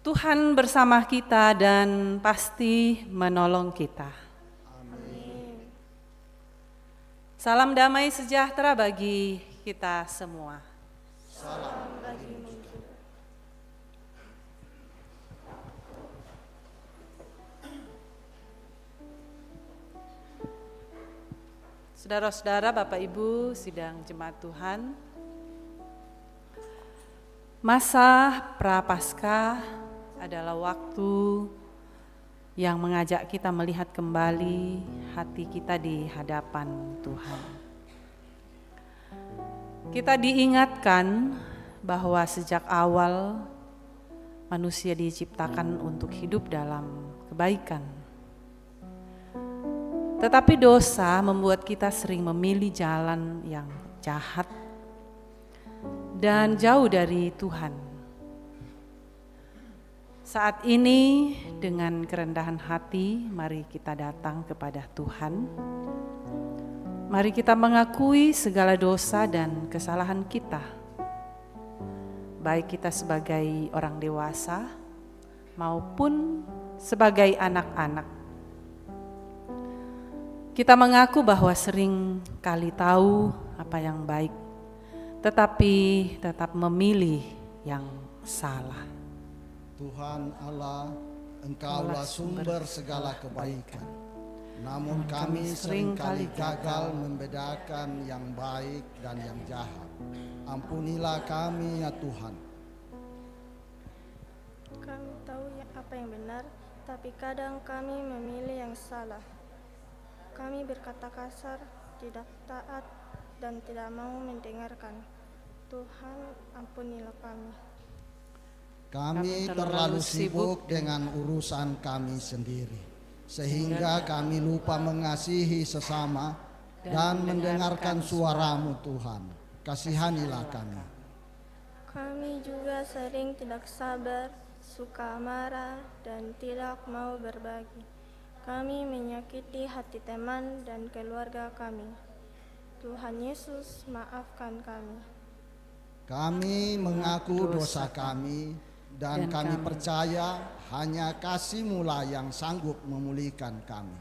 Tuhan bersama kita dan pasti menolong kita. Amin. Salam damai sejahtera bagi kita semua. Salam bagimu juga. Saudara-saudara, Bapak Ibu, sidang jemaat Tuhan. Masa Prapaskah adalah waktu yang mengajak kita melihat kembali hati kita di hadapan Tuhan. Kita diingatkan bahwa sejak awal manusia diciptakan untuk hidup dalam kebaikan. Tetapi dosa membuat kita sering memilih jalan yang jahat dan jauh dari Tuhan. Saat ini dengan kerendahan hati, mari kita datang kepada Tuhan. Mari kita mengakui segala dosa dan kesalahan kita. Baik kita sebagai orang dewasa maupun sebagai anak-anak. Kita mengaku bahwa sering kali tahu apa yang baik, tetapi tetap memilih yang salah. Tuhan Allah, Engkaulah sumber segala kebaikan. Namun kami seringkali gagal membedakan yang baik dan yang jahat. Ampunilah kami ya Tuhan. Kami tahu apa yang benar, tapi kadang kami memilih yang salah. Kami berkata kasar, tidak taat, dan tidak mau mendengarkan. Tuhan, ampunilah kami. Kami terlalu sibuk dengan urusan kami sendiri, sehingga kami lupa mengasihi sesama dan mendengarkan suara-Mu Tuhan. Kasihanilah kami. Kami juga sering tidak sabar, suka marah, dan tidak mau berbagi. Kami menyakiti hati teman dan keluarga kami. Tuhan Yesus, maafkan kami. Kami mengaku dosa kami dan kami percaya hanya kasih-Mu lah yang sanggup memulihkan kami.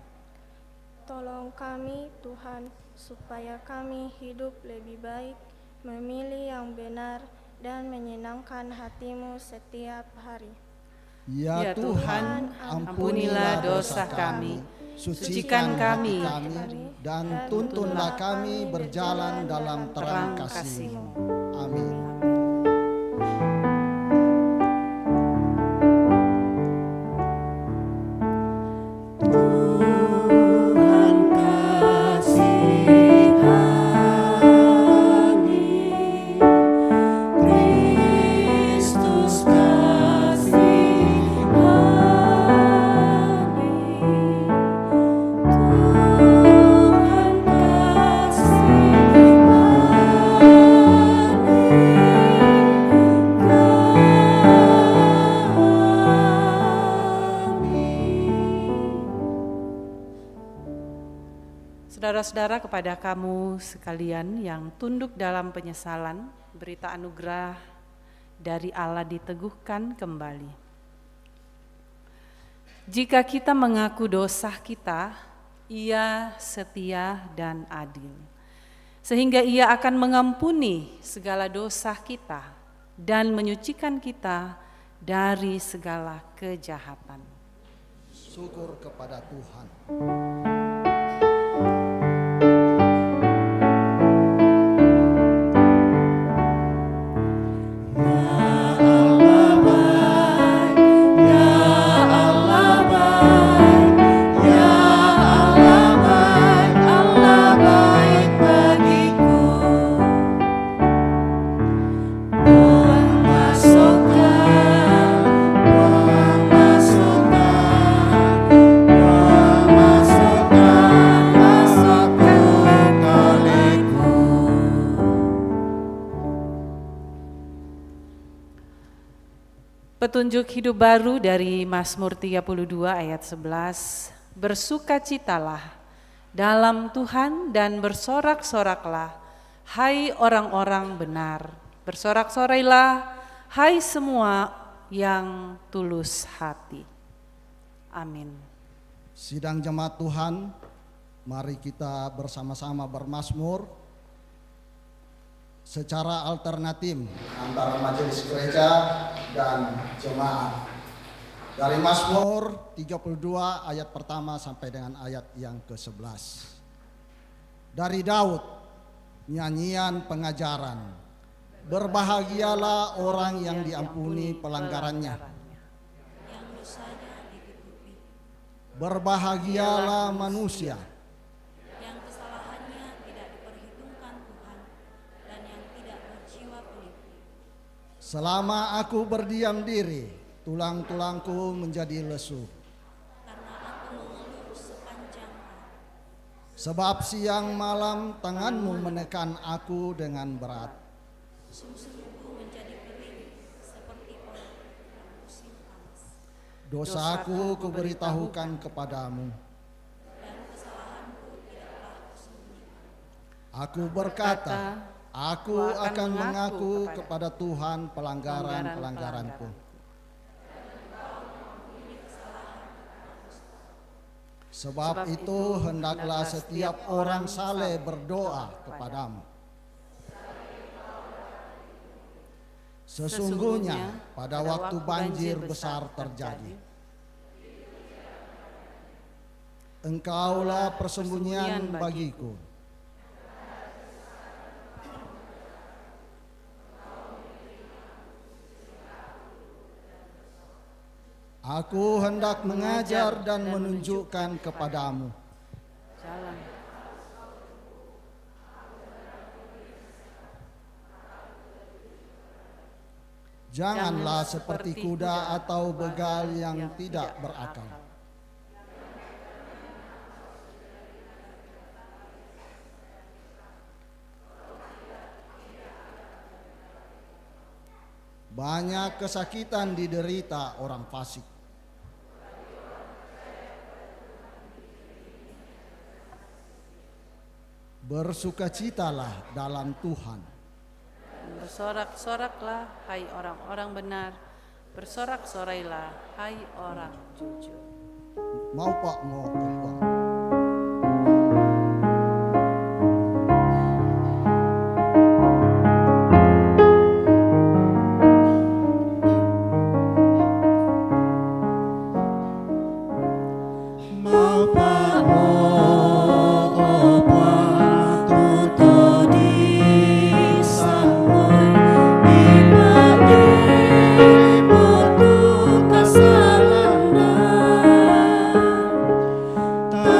Tolong kami, Tuhan, supaya kami hidup lebih baik, memilih yang benar, dan menyenangkan hati-Mu setiap hari. Ya Tuhan, ampunilah dosa kami, sucikan kami, dan tuntunlah kami berjalan dalam terang kasih-Mu. Amin. Saudara-saudara, kepada kamu sekalian yang tunduk dalam penyesalan, berita anugerah dari Allah diteguhkan kembali. Jika kita mengaku dosa kita, Ia setia dan adil, sehingga Ia akan mengampuni segala dosa kita dan menyucikan kita dari segala kejahatan. Syukur kepada Tuhan. Petunjuk hidup baru dari Mazmur 32 ayat 11. Bersukacitalah dalam Tuhan dan bersorak-soraklah, hai orang-orang benar. Bersorak-sorailah, hai semua yang tulus hati. Amin. Sidang jemaat Tuhan, mari kita bersama-sama bermazmur secara alternatif antara majelis gereja dan jemaat. Dari Mazmur 32 ayat pertama sampai dengan ayat yang ke-11. Dari Daud, nyanyian pengajaran. Berbahagialah orang yang diampuni pelanggarannya. Berbahagialah manusia yang kesalahannya tidak diperhitungkan Tuhan dan yang tidak berjiwa pelit. Selama aku berdiam diri, tulang-tulangku menjadi lesu. Karena aku mengeluh sepanjang hari. Sebab siang malam tanganmu menekan aku dengan berat. Sumsumku menjadi kering seperti orang yang musim panas. Dosaku kuberitahukan kepadamu. Dan kesalahanku tidaklah kusembunyikan. Aku berkata, aku akan mengaku kepada Tuhan pelanggaran-pelanggaranku. Sebab itu hendaklah setiap orang saleh berdoa kepadamu. Sesungguhnya pada waktu banjir besar terjadi, Engkaulah persembunyian bagiku. Aku hendak mengajar dan menunjukkan kepadamu Jalan. Janganlah seperti kuda atau begal yang tidak berakal. Banyak kesakitan diderita orang fasik. Bersukacitalah dalam Tuhan. Bersorak-soraklah, hai orang-orang benar. Bersorak-sorailah, hai orang jujur. Mau Pak, mau Pak. Tak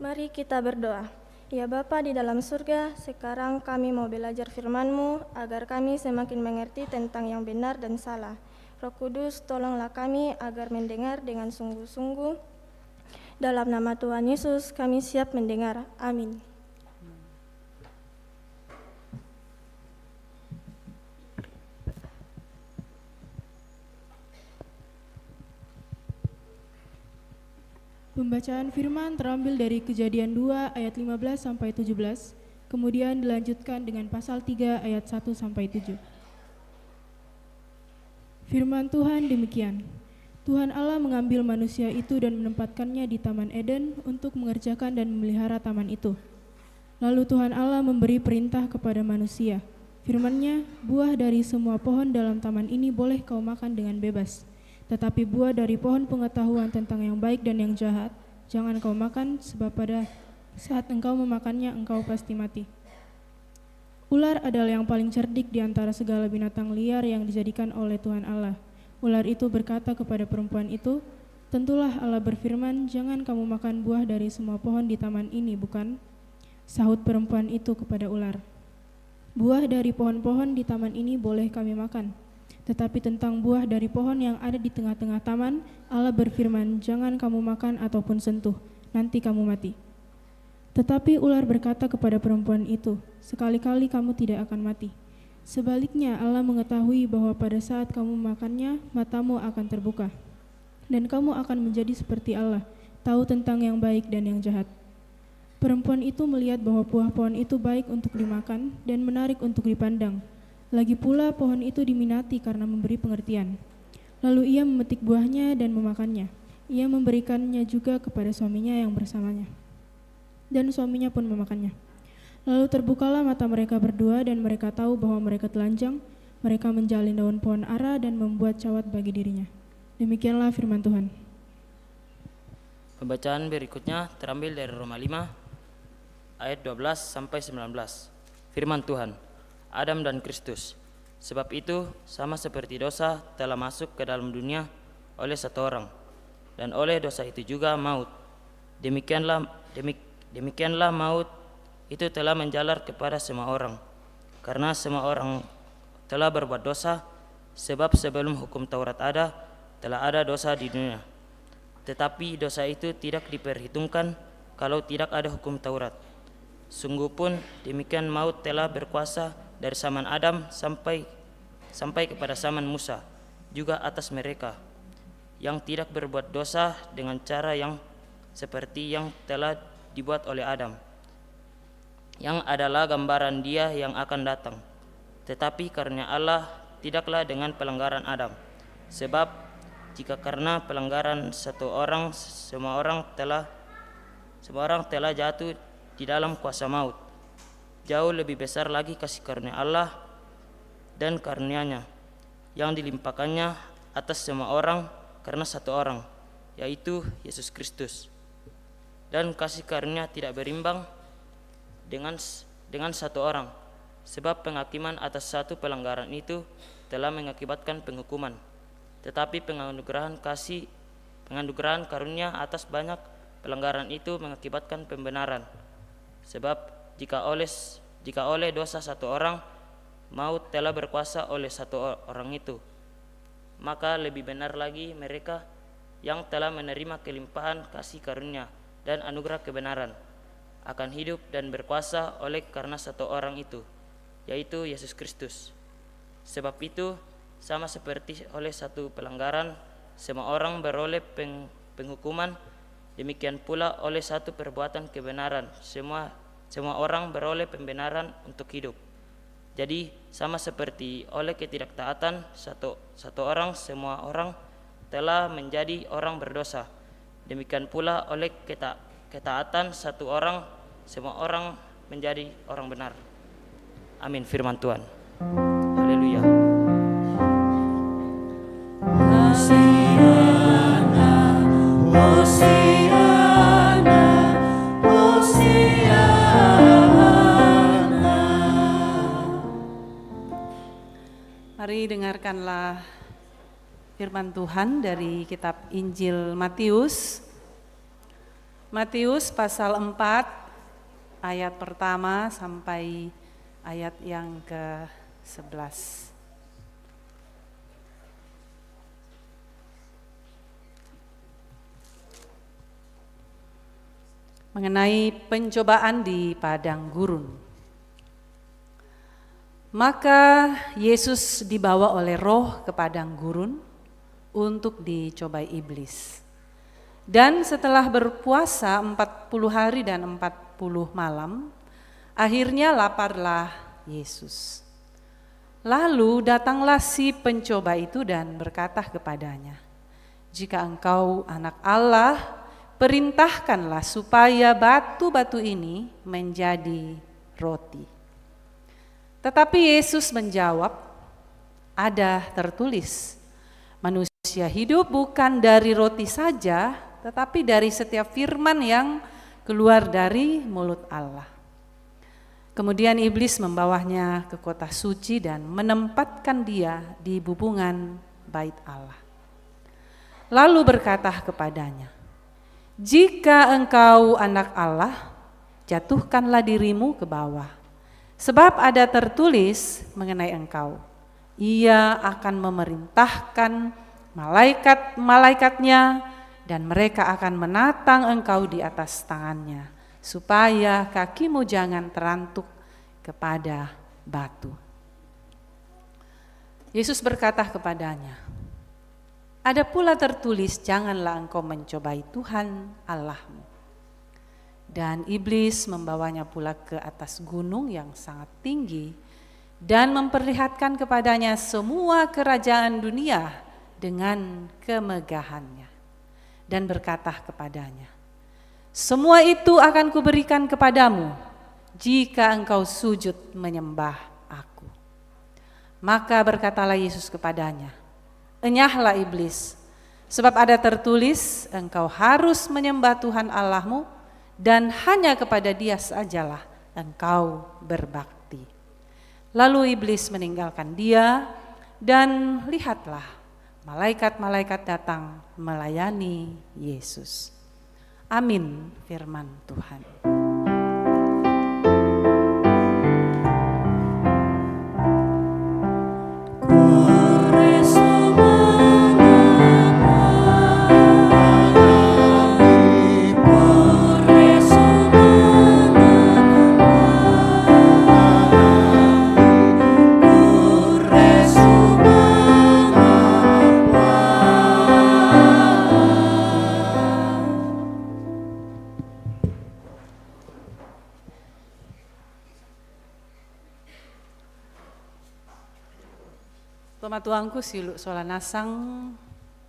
Mari kita berdoa. Ya Bapa di dalam surga, sekarang kami mau belajar firman-Mu agar kami semakin mengerti tentang yang benar dan salah. Roh Kudus, tolonglah kami agar mendengar dengan sungguh-sungguh. Dalam nama Tuhan Yesus, kami siap mendengar. Amin. Pembacaan firman terambil dari Kejadian 2 ayat 15 sampai 17, kemudian dilanjutkan dengan pasal 3 ayat 1 sampai 7. Firman Tuhan demikian. Tuhan Allah mengambil manusia itu dan menempatkannya di Taman Eden untuk mengerjakan dan memelihara taman itu. Lalu Tuhan Allah memberi perintah kepada manusia. Firman-Nya, buah dari semua pohon dalam taman ini boleh kau makan dengan bebas. Tetapi buah dari pohon pengetahuan tentang yang baik dan yang jahat, jangan kau makan, sebab pada saat engkau memakannya, engkau pasti mati. Ular adalah yang paling cerdik di antara segala binatang liar yang dijadikan oleh Tuhan Allah. Ular itu berkata kepada perempuan itu, tentulah Allah berfirman, jangan kamu makan buah dari semua pohon di taman ini, bukan? Sahut perempuan itu kepada ular, buah dari pohon-pohon di taman ini boleh kami makan. Tetapi tentang buah dari pohon yang ada di tengah-tengah taman, Allah berfirman, jangan kamu makan ataupun sentuh, nanti kamu mati. Tetapi ular berkata kepada perempuan itu, sekali-kali kamu tidak akan mati. Sebaliknya Allah mengetahui bahwa pada saat kamu makannya, matamu akan terbuka, dan kamu akan menjadi seperti Allah, tahu tentang yang baik dan yang jahat. Perempuan itu melihat bahwa buah pohon itu baik untuk dimakan dan menarik untuk dipandang. Lagi pula pohon itu diminati karena memberi pengertian. Lalu ia memetik buahnya dan memakannya. Ia memberikannya juga kepada suaminya yang bersamanya. Dan suaminya pun memakannya. Lalu terbukalah mata mereka berdua dan mereka tahu bahwa mereka telanjang. Mereka menjalin daun pohon ara dan membuat cawat bagi dirinya. Demikianlah firman Tuhan. Pembacaan berikutnya terambil dari Roma 5 ayat 12 sampai 19. Firman Tuhan, Adam dan Kristus. Sebab itu sama seperti dosa telah masuk ke dalam dunia oleh satu orang, dan oleh dosa itu juga maut. Demikianlah maut itu telah menjalar kepada semua orang, karena semua orang telah berbuat dosa. Sebab sebelum hukum Taurat ada, telah ada dosa di dunia. Tetapi dosa itu tidak diperhitungkan kalau tidak ada hukum Taurat. Sungguh pun demikian maut telah berkuasa dari zaman Adam sampai kepada zaman Musa, juga atas mereka yang tidak berbuat dosa dengan cara yang seperti yang telah dibuat oleh Adam, yang adalah gambaran Dia yang akan datang. Tetapi karunia Allah tidaklah dengan pelanggaran Adam. Sebab jika karena pelanggaran satu orang semua orang telah jatuh di dalam kuasa maut, jauh lebih besar lagi kasih karunia Allah dan karunia-Nya yang dilimpahkannya atas semua orang karena satu orang, yaitu Yesus Kristus. Dan kasih karunia tidak berimbang dengan satu orang, sebab penghakiman atas satu pelanggaran itu telah mengakibatkan penghukuman. Tetapi penganugerahan karunia atas banyak pelanggaran itu mengakibatkan pembenaran. Sebab jika oleh dosa satu orang maut telah berkuasa oleh satu orang itu, maka lebih benar lagi mereka yang telah menerima kelimpahan kasih karunia dan anugerah kebenaran akan hidup dan berkuasa oleh karena satu orang itu, yaitu Yesus Kristus. Sebab itu sama seperti oleh satu pelanggaran semua orang beroleh penghukuman, demikian pula oleh satu perbuatan kebenaran semua orang beroleh pembenaran untuk hidup. Jadi sama seperti oleh ketidaktaatan satu orang semua orang telah menjadi orang berdosa, demikian pula oleh ketaatan satu orang semua orang menjadi orang benar. Amin. Firman Tuhan. Haleluya. Mari dengarkanlah firman Tuhan dari kitab Injil Matius Matius pasal 4 ayat pertama sampai ayat yang ke-11. Mengenai pencobaan di padang gurun. Maka Yesus dibawa oleh Roh ke padang gurun untuk dicobai iblis. Dan setelah berpuasa 40 hari dan 40 malam, akhirnya laparlah Yesus. Lalu datanglah si pencoba itu dan berkata kepadanya, "Jika engkau anak Allah, perintahkanlah supaya batu-batu ini menjadi roti." Tetapi Yesus menjawab, "Ada tertulis, manusia hidup bukan dari roti saja, tetapi dari setiap firman yang keluar dari mulut Allah." Kemudian iblis membawanya ke kota suci dan menempatkan dia di bubungan bait Allah. Lalu berkata kepadanya, "Jika engkau anak Allah, jatuhkanlah dirimu ke bawah. Sebab ada tertulis mengenai engkau, Ia akan memerintahkan malaikat-malaikatnya dan mereka akan menatang engkau di atas tangannya, supaya kakimu jangan terantuk kepada batu." Yesus berkata kepadanya, "Ada pula tertulis, janganlah engkau mencobai Tuhan Allahmu." Dan iblis membawanya pula ke atas gunung yang sangat tinggi dan memperlihatkan kepadanya semua kerajaan dunia dengan kemegahannya. Dan berkata kepadanya, "Semua itu akan kuberikan kepadamu jika engkau sujud menyembah aku." Maka berkatalah Yesus kepadanya, "Enyahlah iblis, sebab ada tertulis, engkau harus menyembah Tuhan Allahmu dan hanya kepada Dia sajalah engkau berbakti." Lalu iblis meninggalkan dia dan lihatlah, malaikat-malaikat datang melayani Yesus. Amin, firman Tuhan. Toma tuangku siluk sola nasang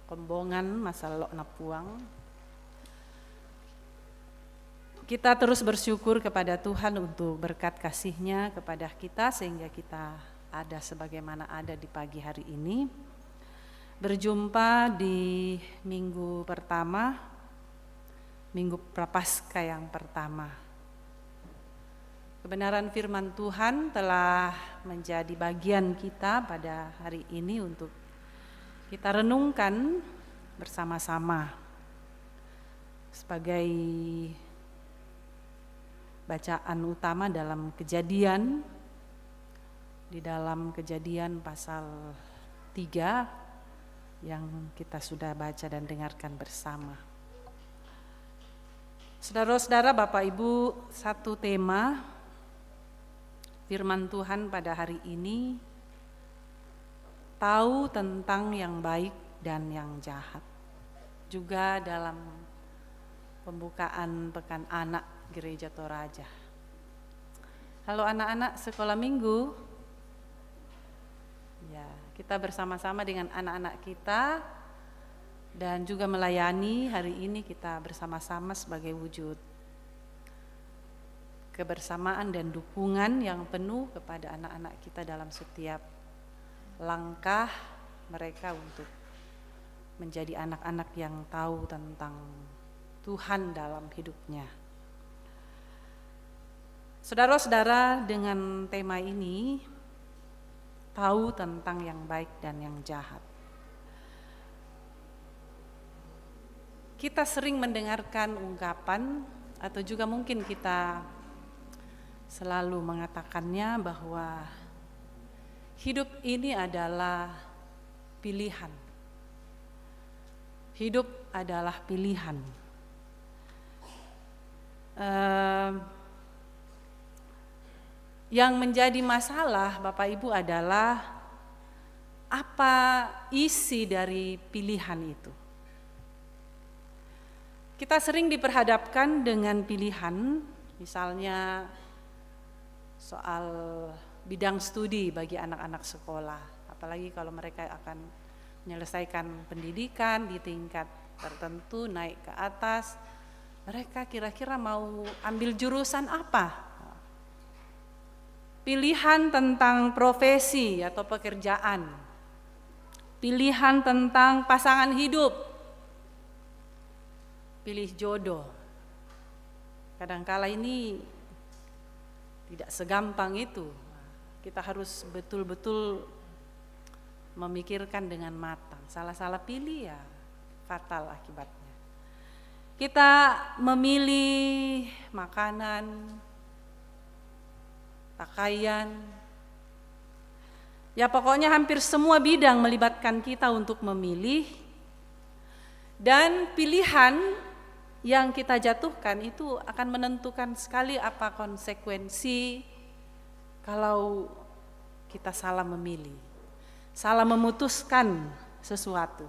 kombongan masalok napuang. Kita terus bersyukur kepada Tuhan untuk berkat kasih-Nya kepada kita sehingga kita ada sebagaimana ada di pagi hari ini. Berjumpa di minggu pertama, minggu Prapaskah yang pertama. Kebenaran firman Tuhan telah menjadi bagian kita pada hari ini untuk kita renungkan bersama-sama sebagai bacaan utama dalam Kejadian, di dalam Kejadian pasal 3 yang kita sudah baca dan dengarkan bersama. Saudara-saudara, Bapak Ibu, satu tema firman Tuhan pada hari ini, tahu tentang yang baik dan yang jahat. Juga dalam pembukaan Pekan Anak Gereja Toraja. Halo anak-anak sekolah minggu. Ya, kita bersama-sama dengan anak-anak kita dan juga melayani hari ini kita bersama-sama sebagai wujud kebersamaan dan dukungan yang penuh kepada anak-anak kita dalam setiap langkah mereka untuk menjadi anak-anak yang tahu tentang Tuhan dalam hidupnya. Saudara-saudara, dengan tema ini, tahu tentang yang baik dan yang jahat. kita sering mendengarkan ungkapan atau juga mungkin kita selalu mengatakannya bahwa hidup ini adalah pilihan. Hidup adalah pilihan. Yang menjadi masalah Bapak Ibu adalah apa isi dari pilihan itu. Kita sering diperhadapkan dengan pilihan, misalnya soal bidang studi bagi anak-anak sekolah, apalagi kalau mereka akan menyelesaikan pendidikan di tingkat tertentu, naik ke atas, mereka kira-kira mau ambil jurusan apa? Pilihan tentang profesi atau pekerjaan, pilihan tentang pasangan hidup, pilih jodoh. Kadangkala ini tidak segampang itu. Kita harus betul-betul memikirkan dengan matang. Salah-salah pilih ya fatal akibatnya. Kita memilih makanan, pakaian, ya pokoknya hampir semua bidang melibatkan kita untuk memilih, dan pilihan yang kita jatuhkan itu akan menentukan sekali apa konsekuensi kalau kita salah memilih, salah memutuskan sesuatu.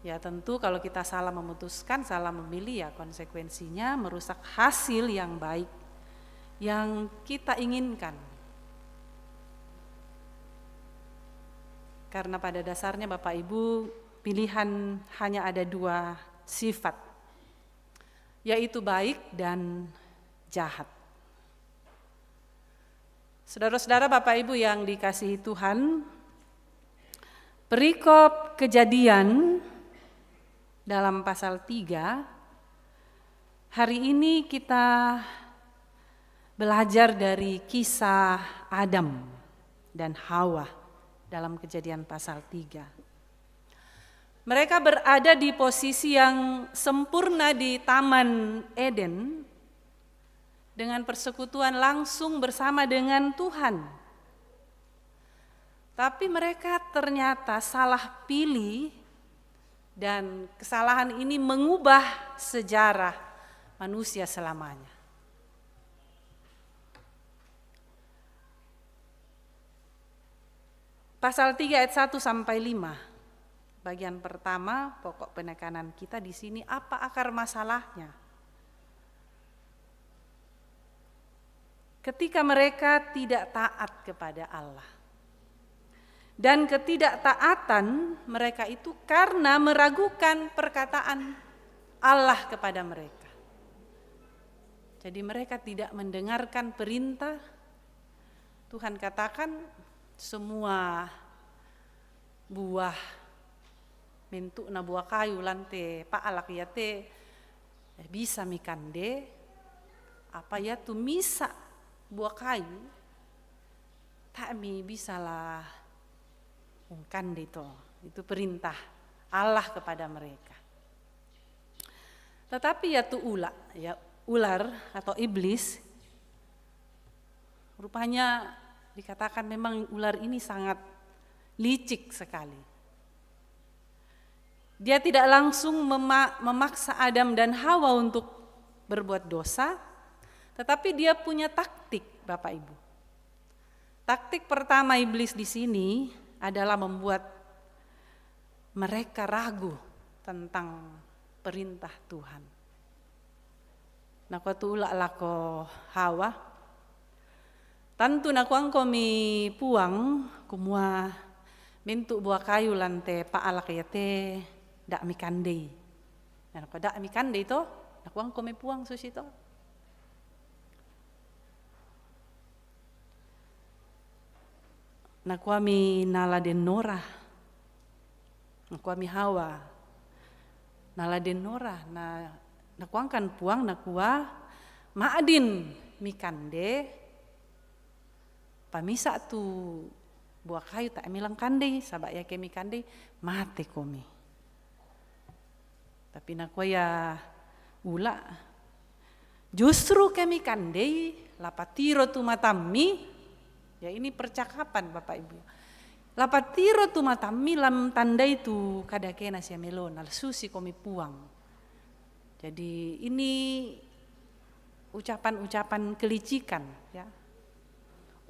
Ya tentu kalau kita salah memutuskan, salah memilih, ya konsekuensinya merusak hasil yang baik yang kita inginkan. Karena pada dasarnya Bapak Ibu, pilihan hanya ada dua sifat, yaitu baik dan jahat. Saudara-saudara Bapak Ibu yang dikasihi Tuhan, perikop Kejadian dalam pasal 3, hari ini kita belajar dari kisah Adam dan Hawa dalam Kejadian pasal 3. Mereka berada di posisi yang sempurna di Taman Eden dengan persekutuan langsung bersama dengan Tuhan. Tapi mereka ternyata salah pilih, dan kesalahan ini mengubah sejarah manusia selamanya. Pasal 3 ayat 1 sampai 5. Bagian pertama, pokok penekanan kita di sini, apa akar masalahnya? Ketika mereka tidak taat kepada Allah. Dan ketidaktaatan mereka itu karena meragukan perkataan Allah kepada mereka. Jadi mereka tidak mendengarkan perintah. Tuhan katakan semua buah bentuk na buah kayu lante paalak ya te bisa mikande apa ya tu misa buah kayu tak mi bisalah ungkande itu perintah Allah kepada mereka. Tetapi ya tu ular atau iblis, rupanya dikatakan memang ular ini sangat licik sekali. Dia tidak langsung memaksa Adam dan Hawa untuk berbuat dosa, tetapi dia punya taktik, Bapak Ibu. Taktik pertama iblis di sini adalah membuat mereka ragu tentang perintah Tuhan. Nah, waktu ulak lako Hawa, tantu nakuang komi puang kumua bentuk buah kayu lante paalak ya te dak mi kandei. Nah, ko dak mi kandei to nakuang komi puang susi to. Nakuami naladen Nora. Nakuami Hawa. Naladen Nora na nakuang kan puang nakua maadin mi kande. Pamisa tu buah kayu tak milang kandei, sabak ya kemi kandei, mate komi. Tapi ya ula justru kami kandei lapatiro tu matami, ya ini percakapan Bapak Ibu. Lapatiro tu matami lam tandai tu kadakena sia melon al susi komi puang. Jadi ini ucapan-ucapan kelicikan ya.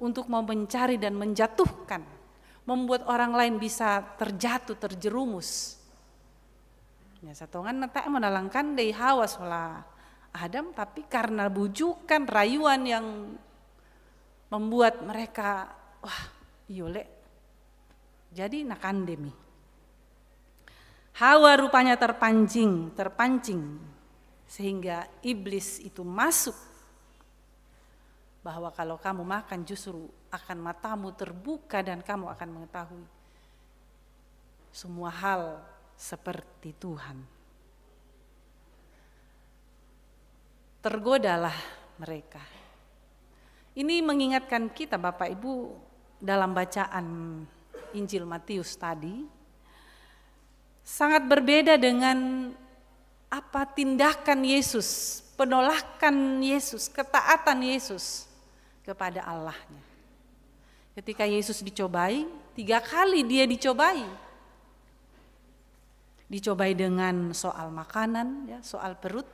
Untuk mau mencari dan menjatuhkan, membuat orang lain bisa terjatuh, terjerumus. Ya satongan tak menalangkan dari Hawa sola Adam, tapi karena bujukan, rayuan yang membuat mereka wah iyole. Jadi nakandemi. Hawa rupanya terpancing sehingga iblis itu masuk bahwa kalau kamu makan justru akan matamu terbuka dan kamu akan mengetahui semua hal seperti Tuhan. Tergodalah mereka. Ini mengingatkan kita Bapak Ibu dalam bacaan Injil Matius tadi sangat berbeda dengan apa tindakan Yesus, penolakan Yesus, ketaatan Yesus kepada Allahnya. Ketika Yesus dicobai, 3 kali dia dicobai. Dicobai dengan soal makanan, ya, soal perut.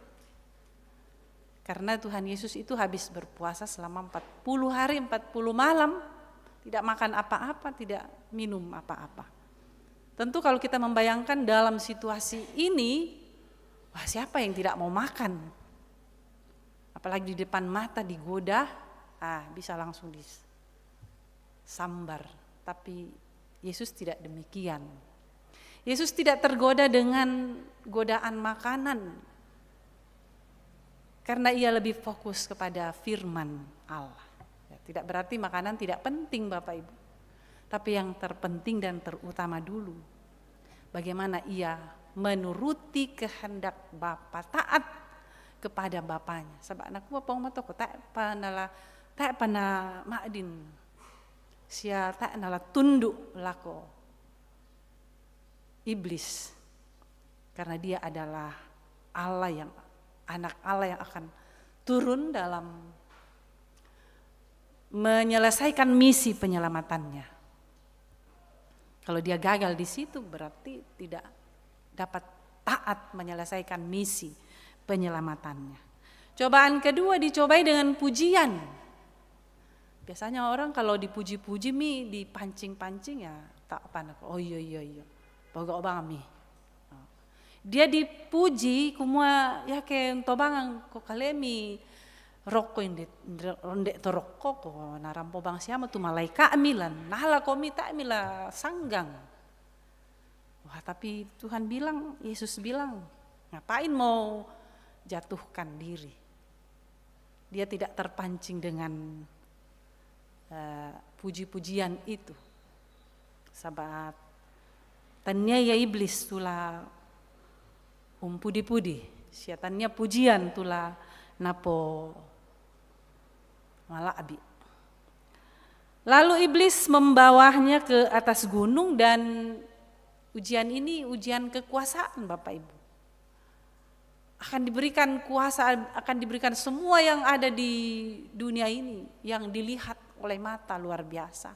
Karena Tuhan Yesus itu habis berpuasa selama 40 hari, 40 malam. Tidak makan apa-apa, tidak minum apa-apa. Tentu kalau kita membayangkan dalam situasi ini, wah siapa yang tidak mau makan? Apalagi di depan mata digoda, bisa langsung disambar. Tapi Yesus tidak demikian. Yesus tidak tergoda dengan godaan makanan. Karena ia lebih fokus kepada firman Allah. Tidak berarti makanan tidak penting Bapak Ibu. Tapi yang terpenting dan terutama dulu. Bagaimana ia menuruti kehendak Bapa, taat kepada Bapanya. Sebab anakku apa matoko tak pernah makdin. Sia tak nala tunduk lako iblis. Karena dia adalah Allah yang anak Allah yang akan turun dalam menyelesaikan misi penyelamatannya. Kalau dia gagal di situ berarti tidak dapat taat menyelesaikan misi penyelamatannya. Cobaan kedua dicobai dengan pujian. Biasanya orang kalau dipuji-puji dipancing-pancing ya tak apa. Oh iya. Pokok bang mi. Dia dipuji kumua ya ke tobangan ko kalemi rokko ndek to rokko ko narampo bang siama tu malaikat milan nahala komi tak mila sanggang. Wah tapi Tuhan bilang, Yesus bilang, ngapain mau jatuhkan diri? Dia tidak terpancing dengan puji-pujian itu. Sabat tanya ya iblis tula pudi-pudi, siatannya pujian tula napo malah abi. Lalu iblis membawanya ke atas gunung dan ujian ini ujian kekuasaan Bapak Ibu. Akan diberikan kuasa, akan diberikan semua yang ada di dunia ini yang dilihat oleh mata luar biasa.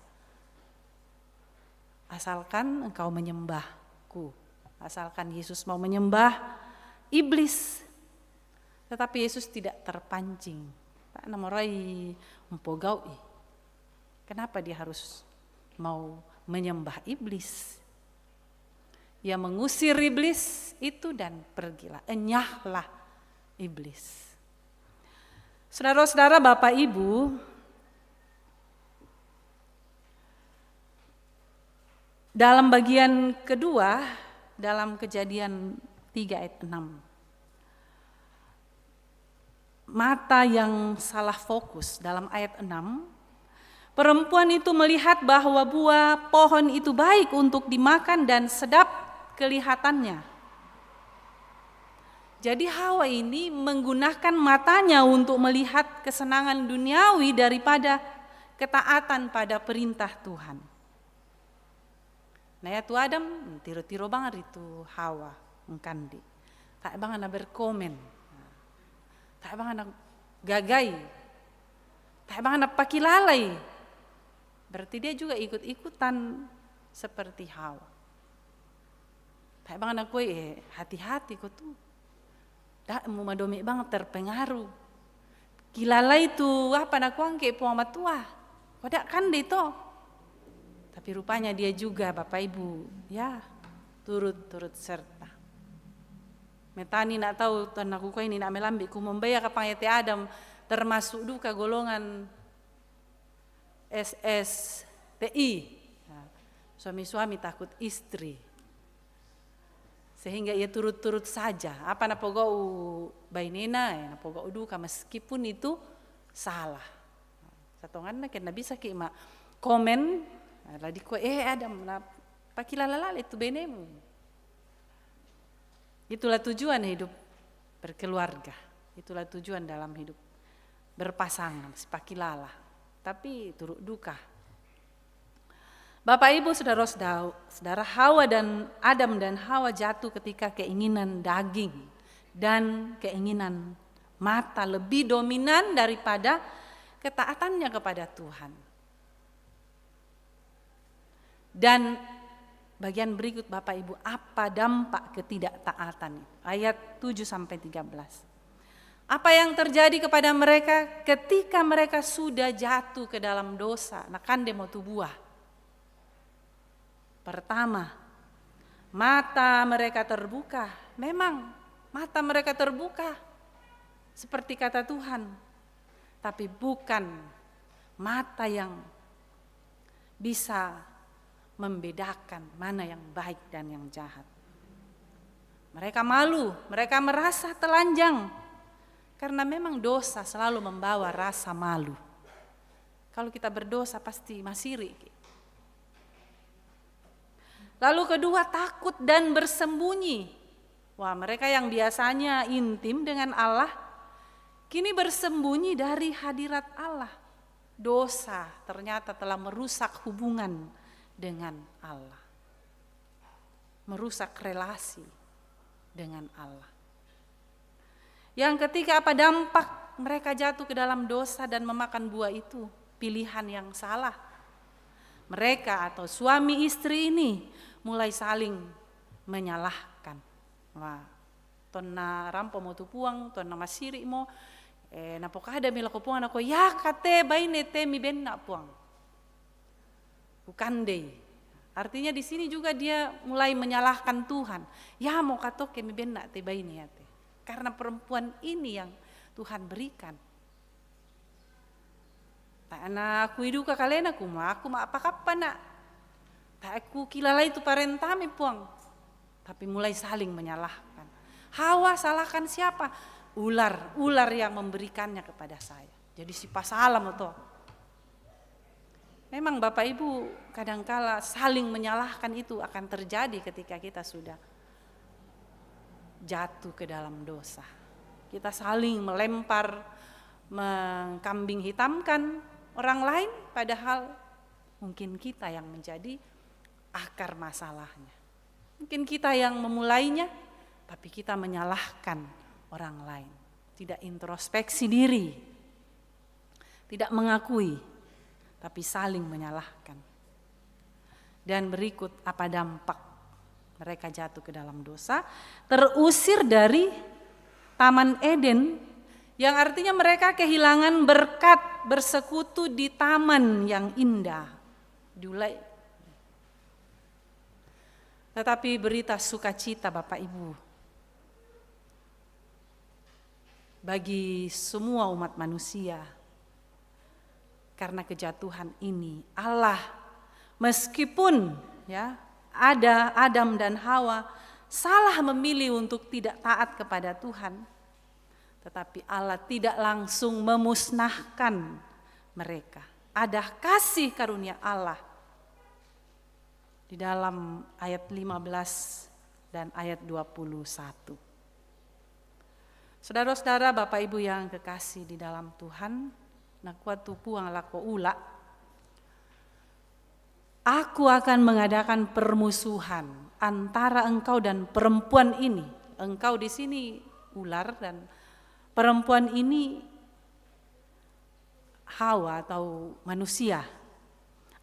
Asalkan engkau menyembahku, asalkan Yesus mau menyembah iblis. Tetapi Yesus tidak terpancing. Tak namorai mempogaui. Kenapa dia harus mau menyembah iblis? Ia mengusir iblis itu dan pergilah, enyahlah iblis. Saudara-saudara, Bapak Ibu, dalam bagian kedua, dalam Kejadian 3 ayat 6, mata yang salah fokus dalam ayat 6, perempuan itu melihat bahwa buah pohon itu baik untuk dimakan dan sedap kelihatannya. Jadi Hawa ini menggunakan matanya untuk melihat kesenangan duniawi daripada ketaatan pada perintah Tuhan. Nah ya tu Adam tiro-tiro banget itu Hawa mengkandi. tak bang anak berkomen, tak bang anak gagai, tak bang anak pakilalai. Berarti dia juga ikut-ikutan seperti Hawa. Tak bang anak kue hati-hati kau tuh, dak mau madomi banget terpengaruh. Kilalai itu apa nak kuang ke puang matua, kau dak kan deh toh. Tapi rupanya dia juga Bapak Ibu ya turut serta. Metani nak tahu tanah kuku ini nak melambi ku membayar ke pangete Adam termasuk duka golongan SSTI. Nah, suami-suami takut istri. Sehingga ia turut-turut saja. Apa na pogou bainena, na pogou duka meskipun itu salah. Satongan na kena bisa ki ma komen ladi ko Adam na pakilalala itu benemu. Itulah tujuan hidup berkeluarga. Itulah tujuan dalam hidup berpasangan, sepakilala. Tapi turut duka. Bapak Ibu saudara Hawa dan Adam dan Hawa jatuh ketika keinginan daging dan keinginan mata lebih dominan daripada ketaatannya kepada Tuhan. Dan bagian berikut Bapak Ibu, apa dampak ketidaktaatan? Ayat 7-13. Apa yang terjadi kepada mereka ketika mereka sudah jatuh ke dalam dosa? Nah kan demo tubuah. Pertama, mata mereka terbuka. Memang mata mereka terbuka seperti kata Tuhan. Tapi bukan mata yang bisa membedakan mana yang baik dan yang jahat. Mereka malu, mereka merasa telanjang. Karena memang dosa selalu membawa rasa malu. Kalau kita berdosa pasti masiri. Lalu kedua, takut dan bersembunyi. Wah, mereka yang biasanya intim dengan Allah, kini bersembunyi dari hadirat Allah. Dosa ternyata telah merusak hubungan dengan Allah. Merusak relasi dengan Allah. Yang ketiga, apa dampak mereka jatuh ke dalam dosa dan memakan buah itu? Pilihan yang salah. Mereka atau suami istri ini mulai saling menyalahkan. Wah, tonna rampo mo tupuang, tonna masiri mo, napoka ada mila ko puang nako ya kate baine te mi benna puang. Bukan deh. Artinya di sini juga dia mulai menyalahkan Tuhan. Ya mau katoke mi benna te baine ya te. Karena perempuan ini yang Tuhan berikan. Tak ana aku hidup ke kalian aku mah apa kapan nak? Tak aku kilala itu parentami puang. Tapi mulai saling menyalahkan. Hawa salahkan siapa? Ular yang memberikannya kepada saya. Jadi si pasalam itu. Memang Bapak Ibu kadangkala saling menyalahkan itu akan terjadi ketika kita sudah jatuh ke dalam dosa. Kita saling melempar, mengkambing hitamkan orang lain, padahal mungkin kita yang menjadi akar masalahnya. Mungkin kita yang memulainya, tapi kita menyalahkan orang lain. Tidak introspeksi diri, tidak mengakui, tapi saling menyalahkan. Dan berikut apa dampak mereka jatuh ke dalam dosa, terusir dari Taman Eden, yang artinya mereka kehilangan berkat bersekutu di taman yang indah. Tetapi berita sukacita Bapak Ibu bagi semua umat manusia. Karena kejatuhan ini Allah meskipun ya ada Adam dan Hawa salah memilih untuk tidak taat kepada Tuhan, tetapi Allah tidak langsung memusnahkan mereka. Ada kasih karunia Allah di dalam ayat 15 dan ayat 21. Saudara-saudara, Bapak Ibu yang kekasih di dalam Tuhan, nakuatu puang lako ula, aku akan mengadakan permusuhan antara engkau dan perempuan ini, engkau di sini ular dan perempuan ini Hawa atau manusia.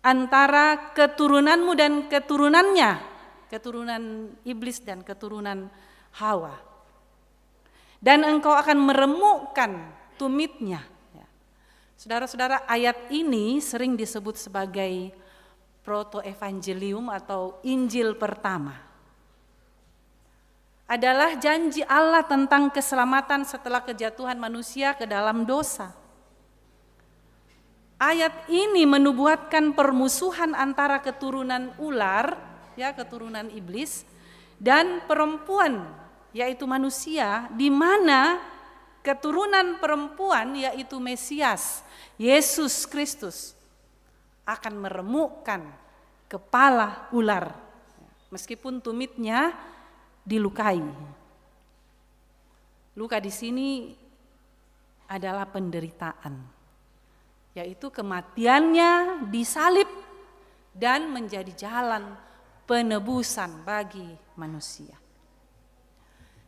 Antara keturunanmu dan keturunannya, keturunan iblis dan keturunan Hawa. Dan engkau akan meremukkan tumitnya. Saudara-saudara, ayat ini sering disebut sebagai proto-evangelium atau Injil pertama. Adalah janji Allah tentang keselamatan setelah kejatuhan manusia ke dalam dosa. Ayat ini menubuatkan permusuhan antara keturunan ular, ya keturunan iblis, dan perempuan, yaitu manusia, di mana keturunan perempuan yaitu Mesias, Yesus Kristus, akan meremukkan kepala ular, meskipun tumitnya dilukai. Luka di sini adalah penderitaan, yaitu kematiannya disalib dan menjadi jalan penebusan bagi manusia.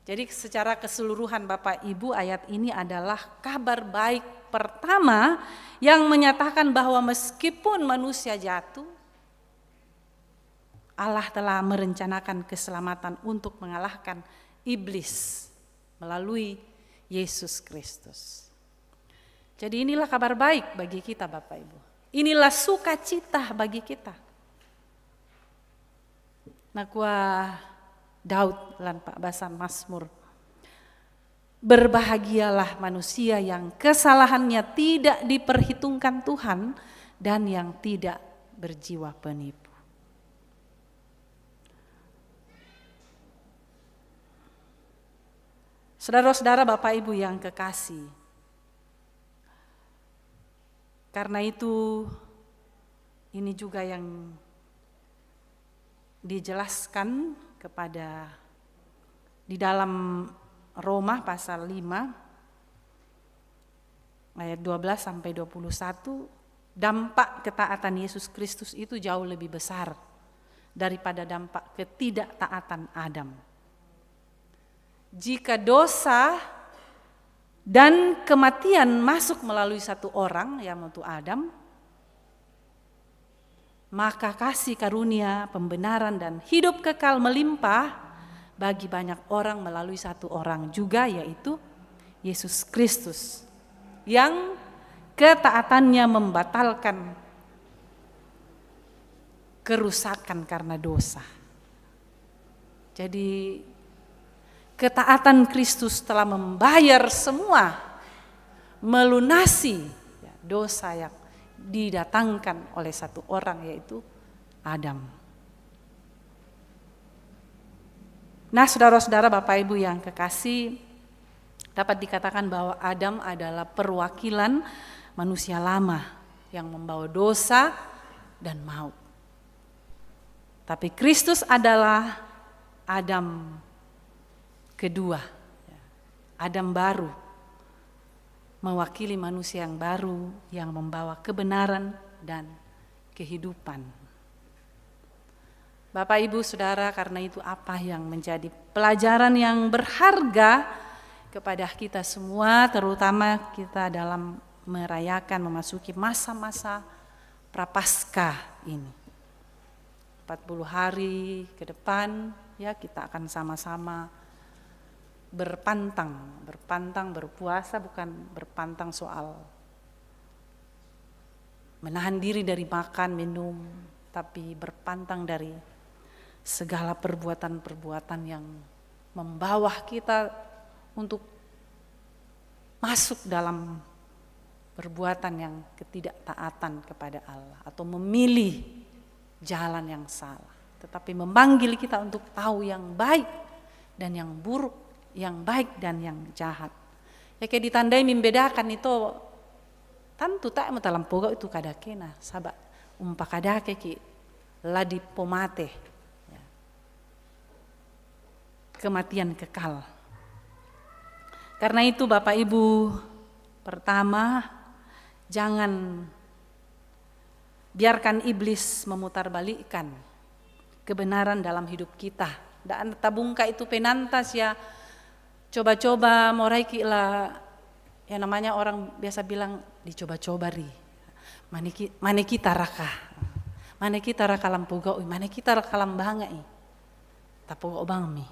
Jadi secara keseluruhan Bapak Ibu, ayat ini adalah kabar baik pertama yang menyatakan bahwa meskipun manusia jatuh, Allah telah merencanakan keselamatan untuk mengalahkan iblis melalui Yesus Kristus. Jadi inilah kabar baik bagi kita Bapak Ibu. Inilah sukacita bagi kita. Nakwa Daud lan Pak Basan Mazmur. Berbahagialah manusia yang kesalahannya tidak diperhitungkan Tuhan dan yang tidak berjiwa penipu. Saudara-saudara, Bapak Ibu yang kekasih, karena itu ini juga yang dijelaskan kepada di dalam Roma pasal 5 ayat 12 sampai 21, dampak ketaatan Yesus Kristus itu jauh lebih besar daripada dampak ketidaktaatan Adam. Jika dosa dan kematian masuk melalui satu orang, yaitu Adam, maka kasih karunia, pembenaran dan hidup kekal melimpah bagi banyak orang melalui satu orang juga, yaitu Yesus Kristus, yang ketaatannya membatalkan kerusakan karena dosa. Jadi ketaatan Kristus telah membayar semua, melunasi dosa yang didatangkan oleh satu orang, yaitu Adam. Nah, saudara-saudara, Bapak Ibu yang kekasih, dapat dikatakan bahwa Adam adalah perwakilan manusia lama yang membawa dosa dan maut. Tapi Kristus adalah Adam kedua, Adam baru, mewakili manusia yang baru yang membawa kebenaran dan kehidupan. Bapak Ibu Saudara, karena itu apa yang menjadi pelajaran yang berharga kepada kita semua, terutama kita dalam merayakan memasuki masa-masa Prapaskah ini. 40 hari ke depan ya kita akan sama-sama berpantang berpuasa, bukan berpantang soal menahan diri dari makan, minum, tapi berpantang dari segala perbuatan-perbuatan yang membawa kita untuk masuk dalam perbuatan yang ketidaktaatan kepada Allah atau memilih jalan yang salah, tetapi memanggil kita untuk tahu yang baik dan yang buruk, yang baik dan yang jahat. Ya kayak ditandai membedakan itu tentu tak mau dalam pokok itu kadakena sahabat umpa kadake ki ladi pomate ya. Kematian kekal. Karena itu Bapak Ibu, pertama jangan biarkan iblis memutarbalikkan kebenaran dalam hidup kita Dan tabungka itu penantas ya, coba-coba moraiki lah, yang namanya orang biasa bilang dicoba-coba ri. Maneki taraka, maneki taraka lampuga, maneki taraka lambanga i, tapuga obangmi.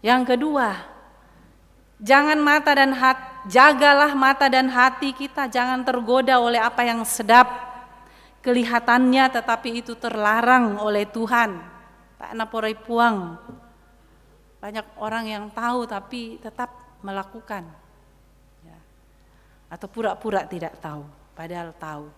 Yang kedua, jagalah mata dan hati kita, jangan tergoda oleh apa yang sedap kelihatannya tetapi itu terlarang oleh Tuhan. Tak naporai puang. Banyak orang yang tahu tapi tetap melakukan. Ya. Atau pura-pura tidak tahu, padahal tahu.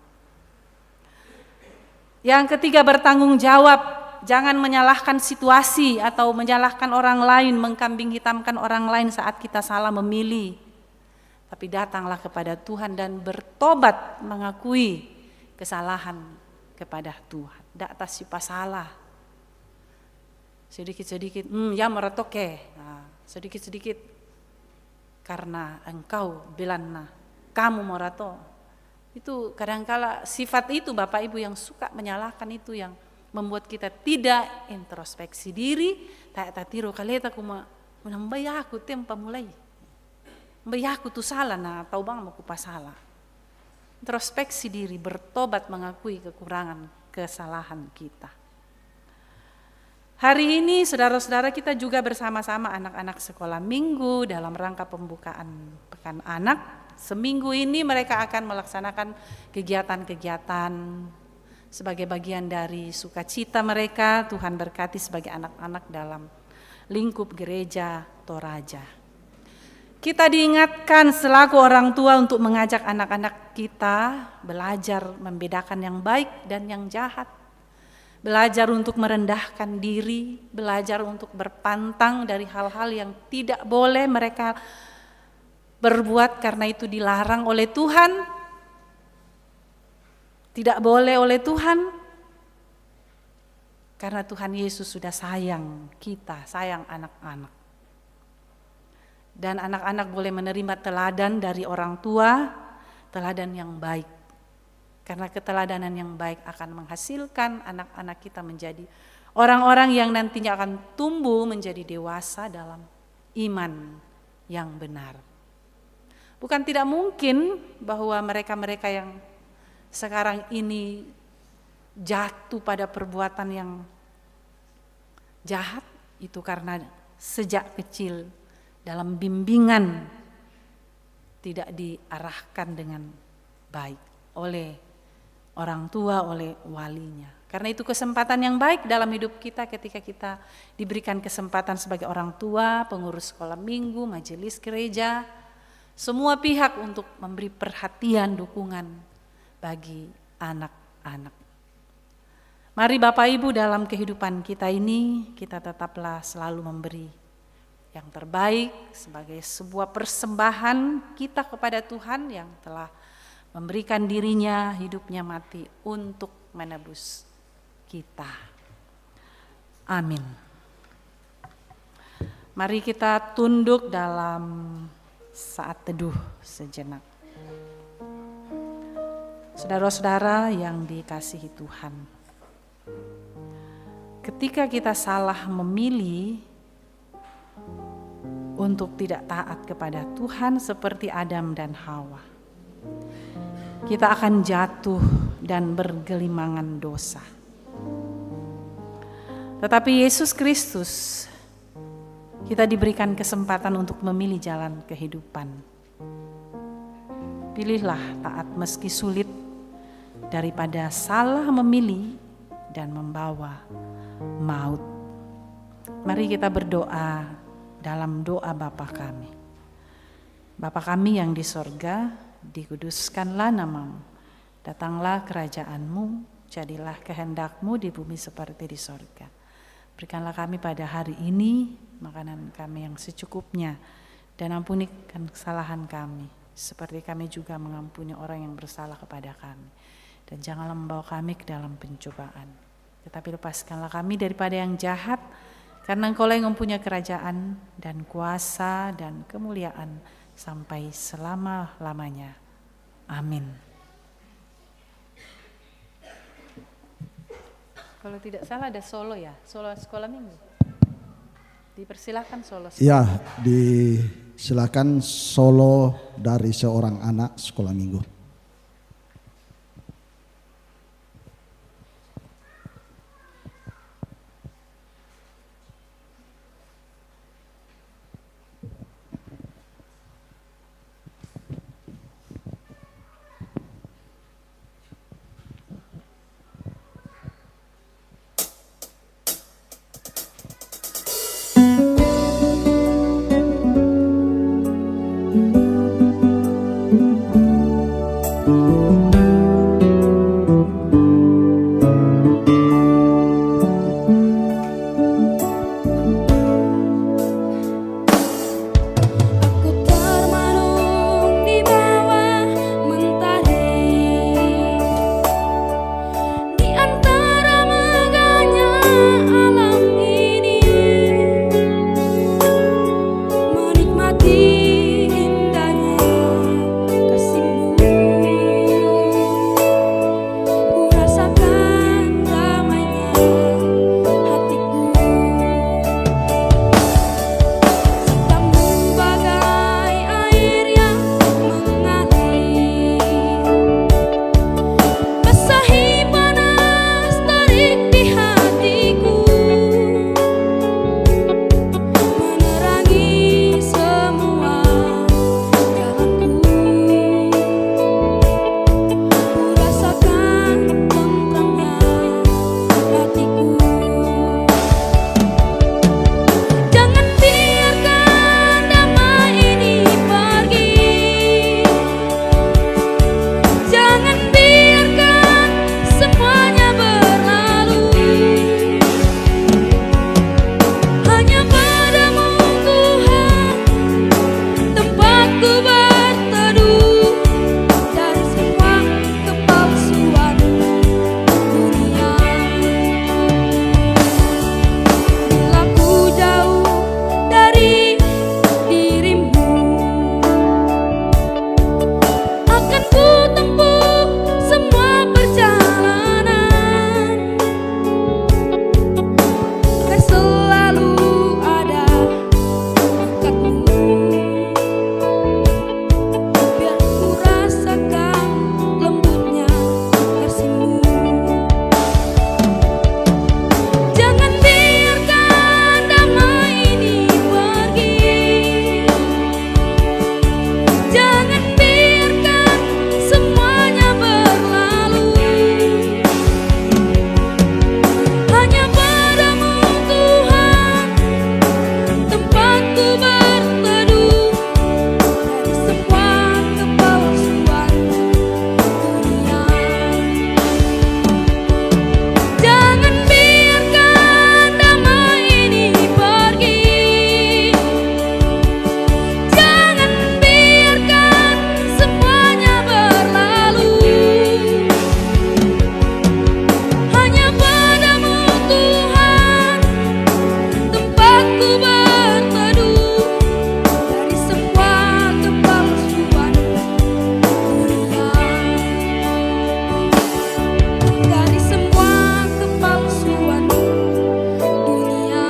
Yang ketiga, bertanggung jawab. Jangan menyalahkan situasi atau menyalahkan orang lain, mengkambing hitamkan orang lain saat kita salah memilih. Tapi datanglah kepada Tuhan dan bertobat, mengakui kesalahan kepada Tuhan. Dak tas sipa salah. Sedikit-sedikit, ya meratoke. Nah, sedikit-sedikit karena engkau bilana, kamu morato. Itu kadangkala sifat itu Bapak Ibu yang suka menyalahkan itu yang membuat kita tidak introspeksi diri. Tak tiru kaleta kuma menambayaku tempa mulai. Mbayaku tu salah nah tahu bang aku pas salah. Introspeksi diri, bertobat, mengakui kekurangan, kesalahan kita. Hari ini saudara-saudara kita juga bersama-sama anak-anak sekolah minggu dalam rangka pembukaan Pekan Anak. Seminggu ini mereka akan melaksanakan kegiatan-kegiatan sebagai bagian dari sukacita mereka. Tuhan berkati sebagai anak-anak dalam lingkup gereja Toraja. Kita diingatkan selaku orang tua untuk mengajak anak-anak kita belajar membedakan yang baik dan yang jahat. Belajar untuk merendahkan diri, belajar untuk berpantang dari hal-hal yang tidak boleh mereka berbuat karena itu dilarang oleh Tuhan. Tidak boleh oleh Tuhan. Karena Tuhan Yesus sudah sayang kita, sayang anak-anak. Dan anak-anak boleh menerima teladan dari orang tua, teladan yang baik. Karena keteladanan yang baik akan menghasilkan anak-anak kita menjadi orang-orang yang nantinya akan tumbuh menjadi dewasa dalam iman yang benar. Bukan tidak mungkin bahwa mereka-mereka yang sekarang ini jatuh pada perbuatan yang jahat itu karena sejak kecil dalam bimbingan tidak diarahkan dengan baik oleh orang tua, oleh walinya. Karena itu kesempatan yang baik dalam hidup kita ketika kita diberikan kesempatan sebagai orang tua, pengurus sekolah minggu, majelis gereja, semua pihak untuk memberi perhatian, dukungan bagi anak-anak. Mari Bapak Ibu dalam kehidupan kita ini, kita tetaplah selalu memberi yang terbaik sebagai sebuah persembahan kita kepada Tuhan yang telah memberikan dirinya, hidupnya mati untuk menebus kita. Amin. Mari kita tunduk dalam saat teduh sejenak. Saudara-saudara yang dikasihi Tuhan, ketika kita salah memilih untuk tidak taat kepada Tuhan seperti Adam dan Hawa, kita akan jatuh dan bergelimangan dosa. Tetapi Yesus Kristus, kita diberikan kesempatan untuk memilih jalan kehidupan. Pilihlah taat meski sulit daripada salah memilih dan membawa maut. Mari kita berdoa dalam doa Bapa kami. Bapa kami yang di sorga, dikuduskanlah namamu, datanglah kerajaanmu, jadilah kehendakmu di bumi seperti di sorga. Berikanlah kami pada hari ini makanan kami yang secukupnya, dan ampunikan kesalahan kami, seperti kami juga mengampuni orang yang bersalah kepada kami. Dan janganlah membawa kami ke dalam pencobaan, tetapi lepaskanlah kami daripada yang jahat, karena Engkau yang mempunyai kerajaan dan kuasa dan kemuliaan sampai selama-lamanya. Amin. Kalau tidak salah ada solo ya, solo sekolah minggu. Dipersilakan solo. Ya, disilakan solo dari seorang anak sekolah minggu. Aku termenung di bawah mentari, di antara megahnya alam ini, menikmati indahnya kasih-Mu. Ku rasakan damainya hatiku. Sikapmu bagai air yang mengalir, basahi panas terik di hatiku, menerangi semua jalanku. Ku rasakan tenteramnya hatiku. Jangan biarkan damai ini pergi, jangan biarkan semuanya berlalu. Hanya padamu Tuhan tempatku berteduh, dari semua kepalsuan dunia. Bila ku jauh dari diri-Mu, akan ku tempuh semua perjalanan, agar selalu ada dekat-Mu. Biar ku rasakan lembutnya kasih-Mu. Jangan biarkan damai ini pergi, jangan biarkan semuanya berlalu. Hanya padamu Tuhan tempatku berteduh, dari semua kepalsuan dunia. Jangan biarkan damai ini pergi, jangan biarkan semuanya berlalu. Hanya padamu Tuhan tempatku berteduh, dari semua kepalsuan dunia, dari semua kepalsuan dunia.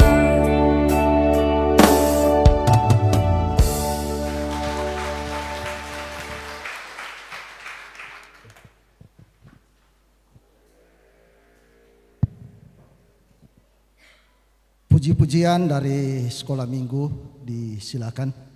Puji-pujian dari sekolah minggu disilakan.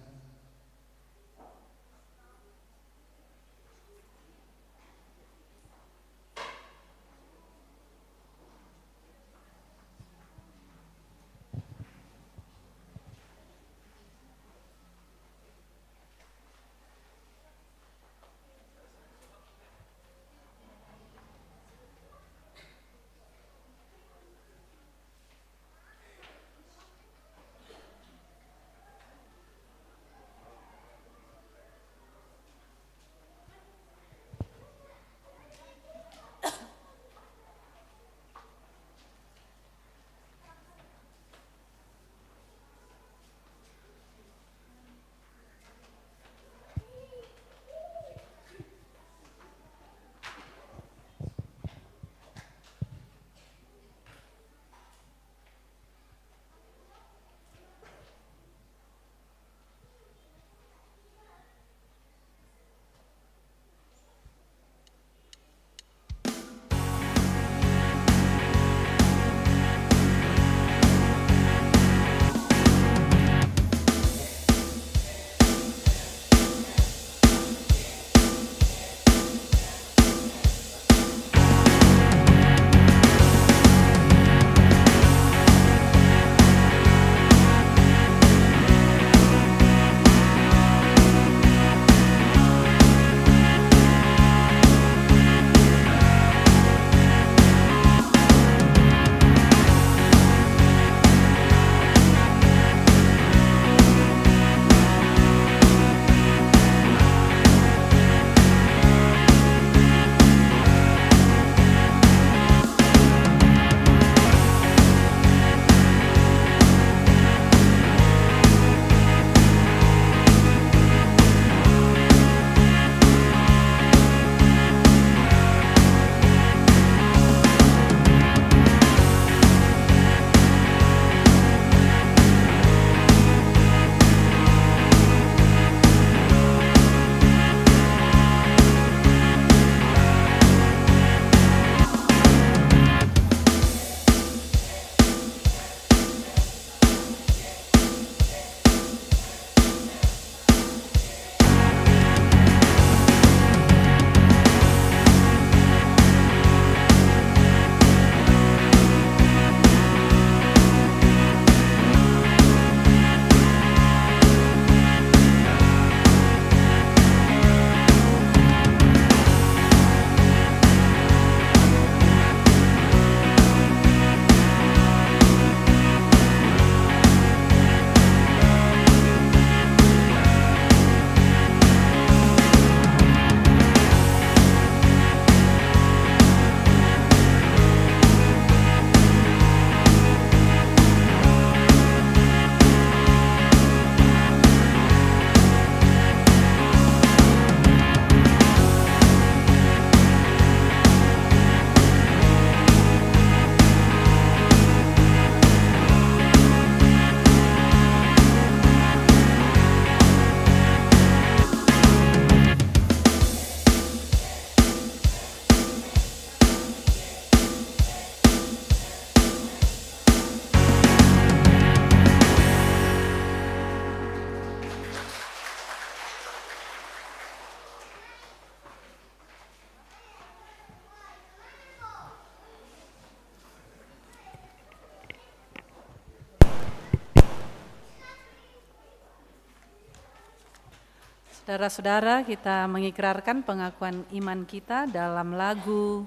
Saudara-saudara, kita mengikrarkan pengakuan iman kita dalam lagu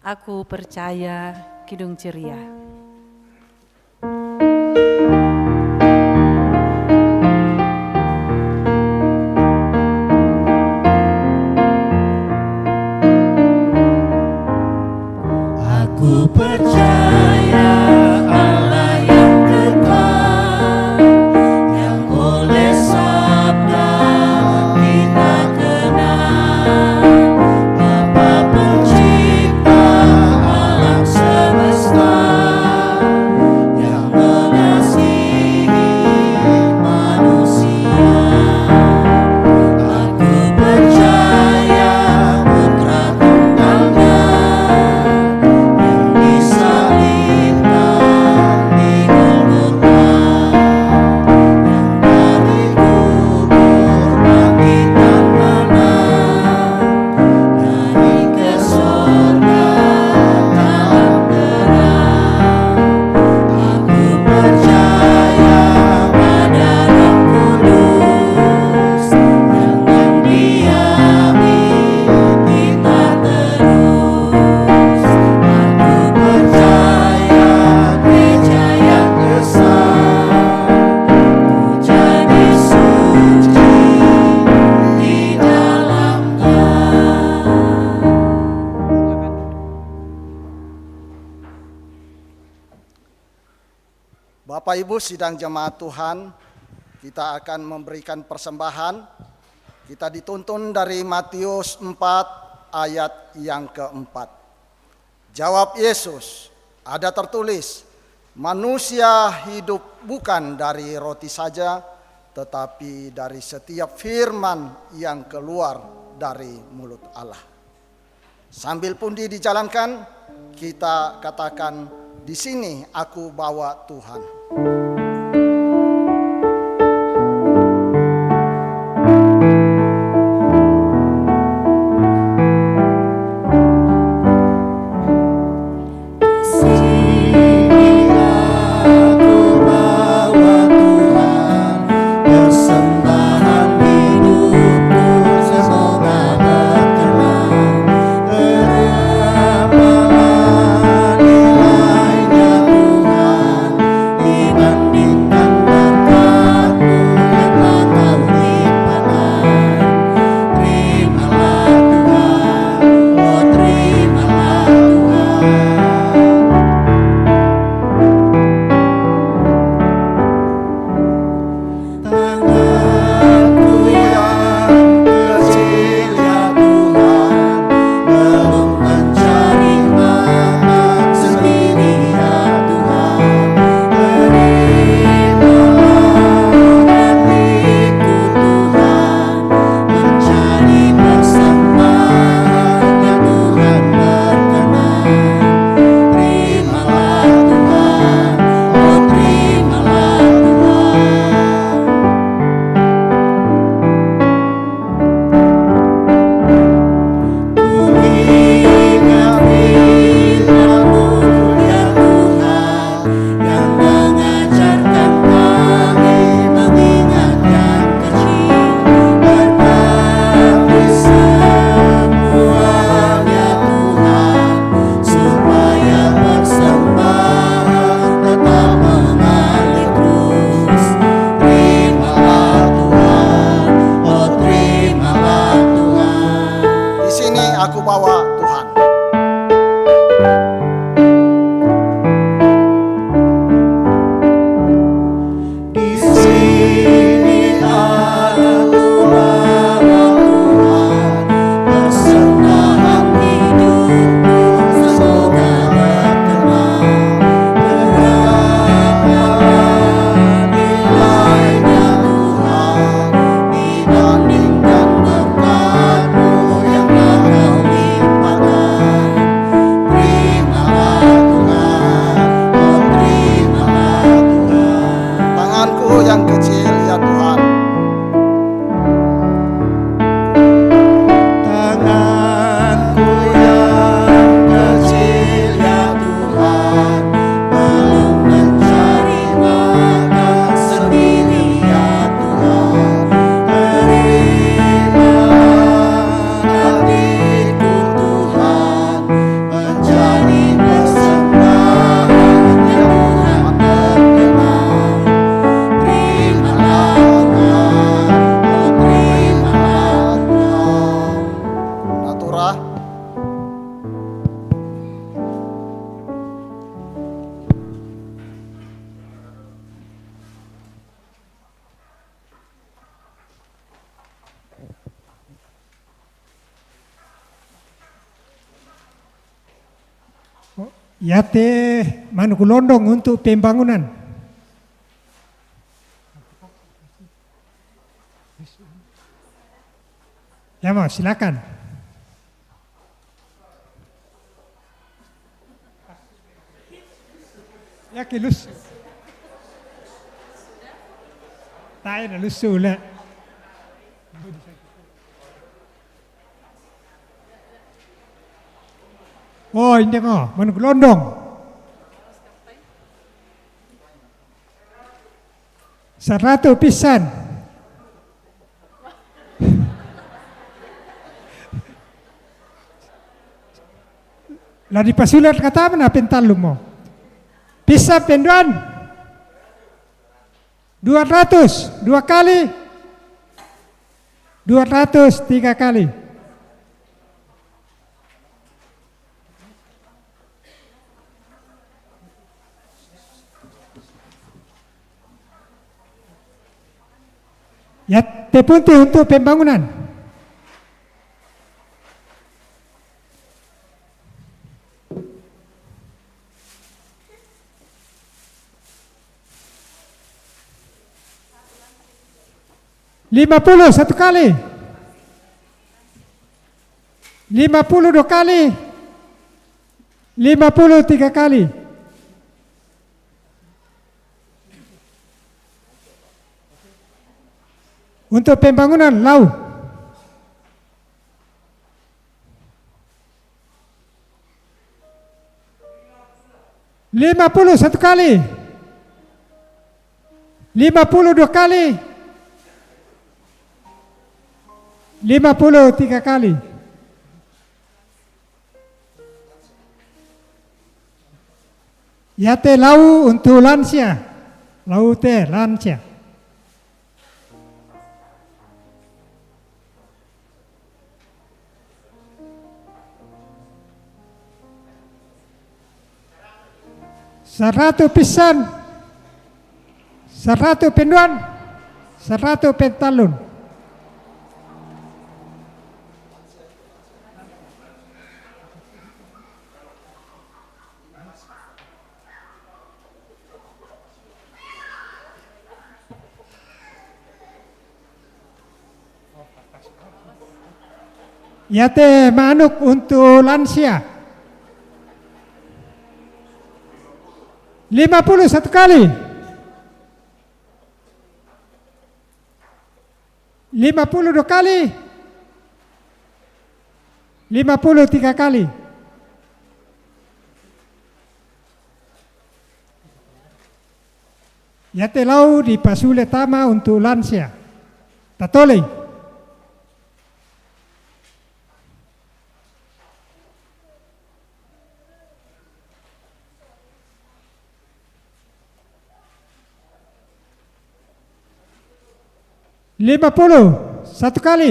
Aku Percaya Kidung Ceria. Aku percaya Allah yang kekal, yang oleh sabda kita kenal, Bapa pencipta alam semesta, yang mengasihi manusia. Aku percaya Putra Tunggalnya disalibkan di Golgota, yang dari kubur bangkit dan menang, naik ke surga dalam terang. Aku percaya pada Roh Kudus yang mendiami kita terus. Aku percaya gereja yang besar, jadi suci di dalamnya. Bapak Ibu sidang jemaat Tuhan, kita akan memberikan persembahan. Kita dituntun dari Matius 4 ayat yang keempat. Jawab Yesus, ada tertulis, manusia hidup bukan dari roti saja, tetapi dari setiap firman yang keluar dari mulut Allah. Sambil pundi dijalankan, kita katakan, di sini aku bawa Tuhan. Persembahan hidupku semoga berkenan, berapalah nilainya Tuhan, iman Yate Manukulondong untuk pembangunan. Ya mau silakan. Ya kelus. Tak ada lusu lah. Oh ini kok Manukulondong. Seratus pisan. Lah di pasulat kata mana pentalum mo? Bisa penduan 200 2 kali 200 3 kali. Ya tepunti untuk pembangunan. $50 1 kali, 50 2 kali, 50 3 kali. Untuk pembangunan lau. $50 1 kali, 50 2 kali, 50 3 kali. Ya teh lau untuk lansia. Lau teh lansia. Seratus pisan, 100 penduan, 100 pentalun. Ya teh manuk untuk lansia. 50 1 kali. 50 2 kali. 50 3 kali. Ya teh lau di pasule tama untuk lansia. Tatole. $50 1 kali,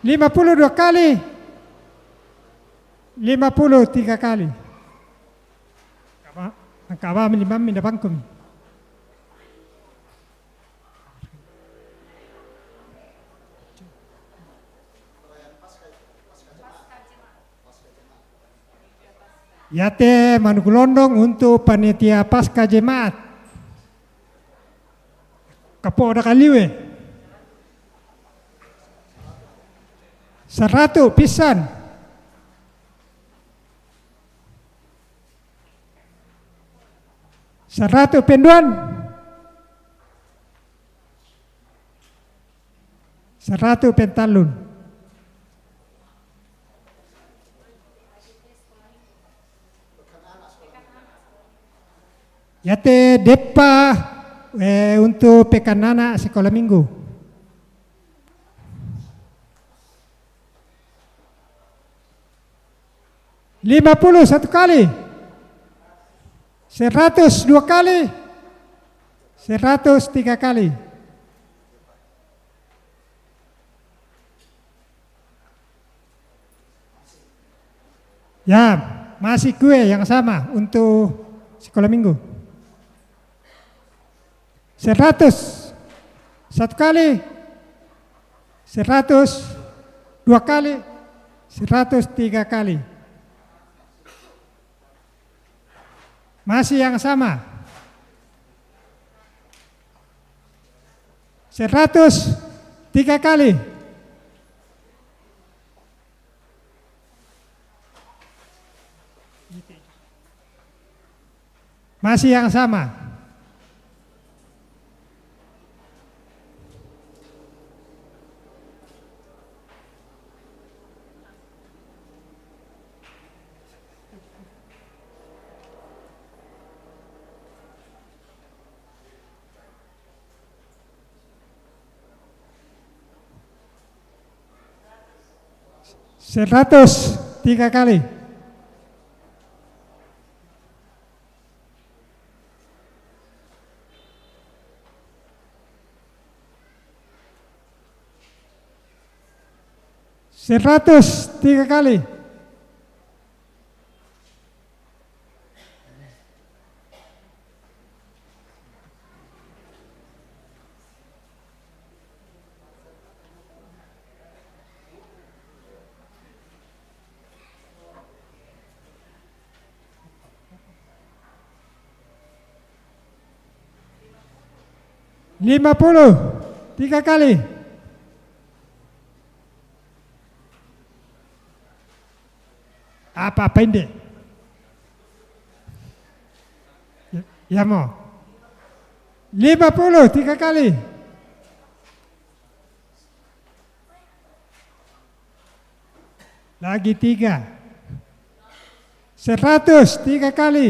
50 2 kali, 50 3 kali. Kawa minimum minda bangkum. Yate Manukulondong untuk panitia pasca jemaat. Kapolda Kaliwe 100 pisan, 100 penduan, 100 pentalun. Yate depa untuk pekan anak sekolah minggu. $50 1 kali, 100 2 kali, 100 3 kali. Ya, masih kue yang sama untuk sekolah minggu. 100 1 kali, 100 2 kali, 103 kali. Masih yang sama. 103 kali. Masih yang sama. Seratus tiga kali. Seratus tiga kali. Lima puluh tiga kali. Apa pendek? Ya mau. 53 kali. Lagi 3. 103 kali.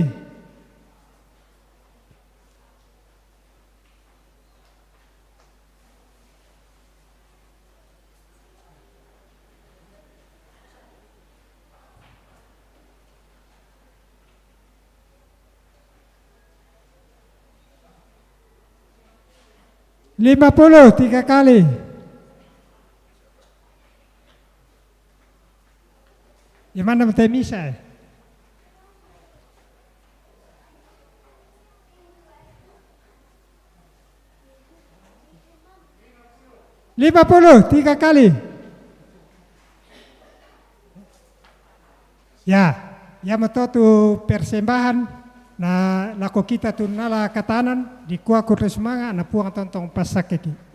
Lima puluh tiga kali. Gimana misa? 53 kali. Ya metotu persembahan na lako kita tu nala katanan di kuah kuresmanga na puang tontong pasakeki.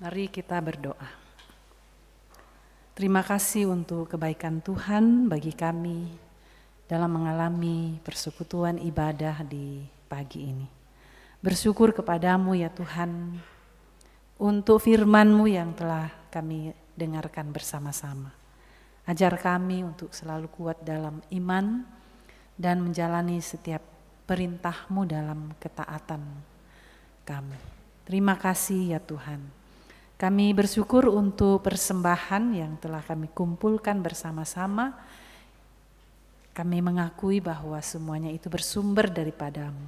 Mari kita berdoa. Terima kasih untuk kebaikan Tuhan bagi kami dalam mengalami persekutuan ibadah di pagi ini. Bersyukur kepadamu ya Tuhan untuk firman-Mu yang telah kami dengarkan bersama-sama. Ajar kami untuk selalu kuat dalam iman dan menjalani setiap perintah-Mu dalam ketaatan kami. Terima kasih ya Tuhan. Kami bersyukur untuk persembahan yang telah kami kumpulkan bersama-sama. Kami mengakui bahwa semuanya itu bersumber daripada-Mu.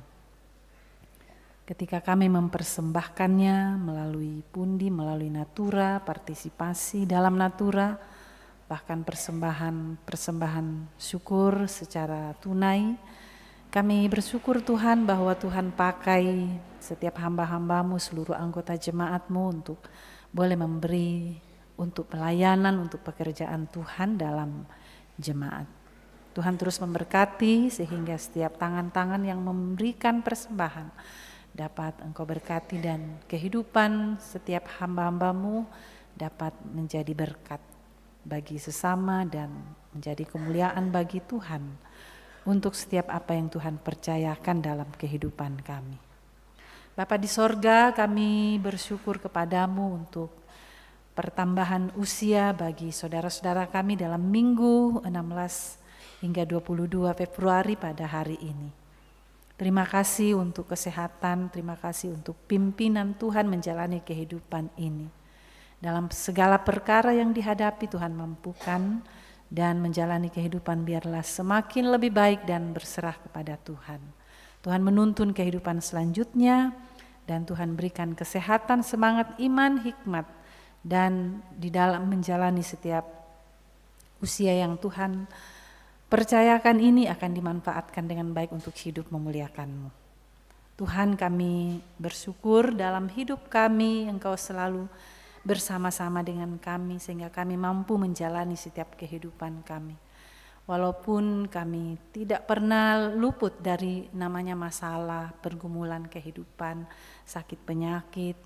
Ketika kami mempersembahkannya melalui pundi, melalui natura, partisipasi dalam natura, bahkan persembahan syukur secara tunai, kami bersyukur Tuhan bahwa Tuhan pakai setiap hamba-hamba-Mu, seluruh anggota jemaat-Mu untuk boleh memberi untuk pelayanan, untuk pekerjaan Tuhan dalam jemaat. Tuhan terus memberkati sehingga setiap tangan-tangan yang memberikan persembahan dapat Engkau berkati dan kehidupan setiap hamba-hamba-Mu dapat menjadi berkat bagi sesama dan menjadi kemuliaan bagi Tuhan untuk setiap apa yang Tuhan percayakan dalam kehidupan kami. Bapa di sorga, kami bersyukur kepadamu untuk pertambahan usia bagi saudara-saudara kami dalam minggu 16 hingga 22 Februari pada hari ini. Terima kasih untuk kesehatan, terima kasih untuk pimpinan Tuhan menjalani kehidupan ini. Dalam segala perkara yang dihadapi Tuhan mampukan dan menjalani kehidupan biarlah semakin lebih baik dan berserah kepada Tuhan. Tuhan menuntun kehidupan selanjutnya dan Tuhan berikan kesehatan, semangat, iman, hikmat dan di dalam menjalani setiap usia yang Tuhan percayakan ini akan dimanfaatkan dengan baik untuk hidup memuliakan-Mu. Tuhan, kami bersyukur dalam hidup kami Engkau selalu bersama-sama dengan kami sehingga kami mampu menjalani setiap kehidupan kami. Walaupun kami tidak pernah luput dari namanya masalah, pergumulan kehidupan, sakit penyakit,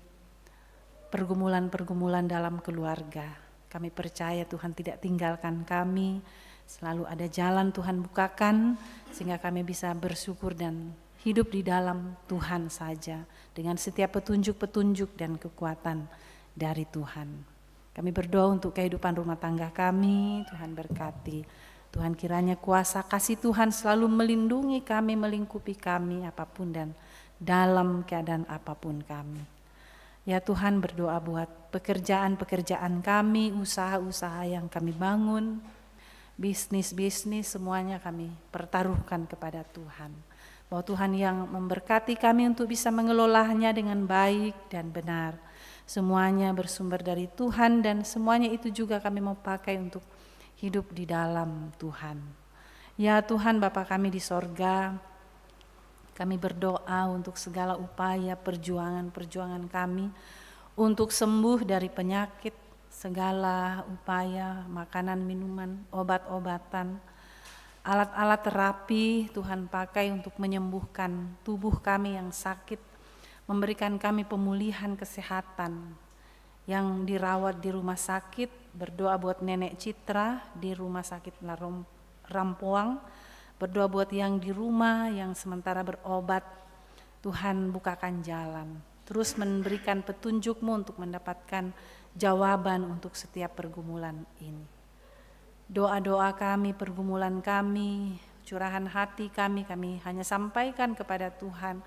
pergumulan-pergumulan dalam keluarga. Kami percaya Tuhan tidak tinggalkan kami, selalu ada jalan Tuhan bukakan sehingga kami bisa bersyukur dan hidup di dalam Tuhan saja dengan setiap petunjuk-petunjuk dan kekuatan dari Tuhan. Kami berdoa untuk kehidupan rumah tangga kami, Tuhan berkati. Tuhan kiranya kuasa kasih Tuhan selalu melindungi kami, melingkupi kami apapun dan dalam keadaan apapun kami. Ya Tuhan, berdoa buat pekerjaan-pekerjaan kami, usaha-usaha yang kami bangun, bisnis-bisnis semuanya kami pertaruhkan kepada Tuhan. Bahwa Tuhan yang memberkati kami untuk bisa mengelolanya dengan baik dan benar. Semuanya bersumber dari Tuhan dan semuanya itu juga kami mau pakai untuk hidup di dalam Tuhan. Ya Tuhan Bapa kami di sorga, kami berdoa untuk segala upaya perjuangan-perjuangan kami untuk sembuh dari penyakit, segala upaya makanan, minuman, obat-obatan, alat-alat terapi Tuhan pakai untuk menyembuhkan tubuh kami yang sakit, memberikan kami pemulihan kesehatan yang dirawat di rumah sakit. Berdoa buat Nenek Citra di rumah sakit Rampoang, berdoa buat yang di rumah yang sementara berobat. Tuhan bukakan jalan, terus memberikan petunjuk-Mu untuk mendapatkan jawaban untuk setiap pergumulan ini. Doa-doa kami, pergumulan kami, curahan hati kami hanya sampaikan kepada Tuhan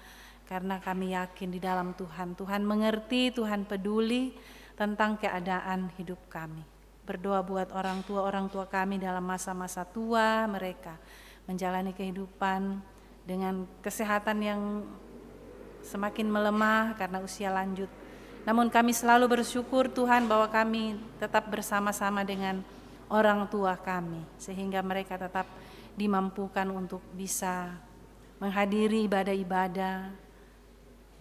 karena kami yakin di dalam Tuhan. Tuhan mengerti, Tuhan peduli tentang keadaan hidup kami. Berdoa buat orang tua kami dalam masa-masa tua mereka menjalani kehidupan dengan kesehatan yang semakin melemah karena usia lanjut. Namun kami selalu bersyukur Tuhan bahwa kami tetap bersama-sama dengan orang tua kami sehingga mereka tetap dimampukan untuk bisa menghadiri ibadah-ibadah,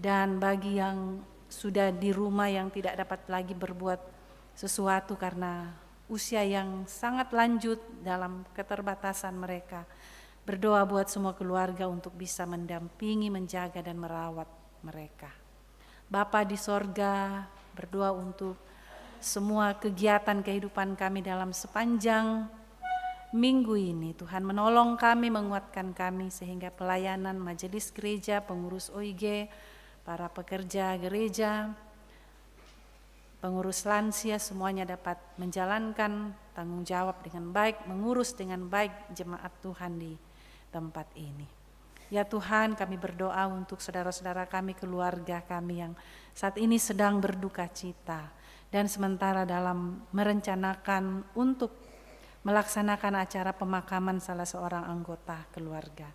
dan bagi yang sudah di rumah yang tidak dapat lagi berbuat sesuatu karena usia yang sangat lanjut dalam keterbatasan mereka. Berdoa buat semua keluarga untuk bisa mendampingi, menjaga dan merawat mereka. Bapa di sorga, berdoa untuk semua kegiatan kehidupan kami dalam sepanjang minggu ini. Tuhan menolong kami, menguatkan kami sehingga pelayanan majelis gereja, pengurus OIG, para pekerja gereja, pengurus lansia semuanya dapat menjalankan tanggung jawab dengan baik, mengurus dengan baik jemaat Tuhan di tempat ini. Ya Tuhan, kami berdoa untuk saudara-saudara kami, keluarga kami yang saat ini sedang berduka cita dan sementara dalam merencanakan untuk melaksanakan acara pemakaman salah seorang anggota keluarga.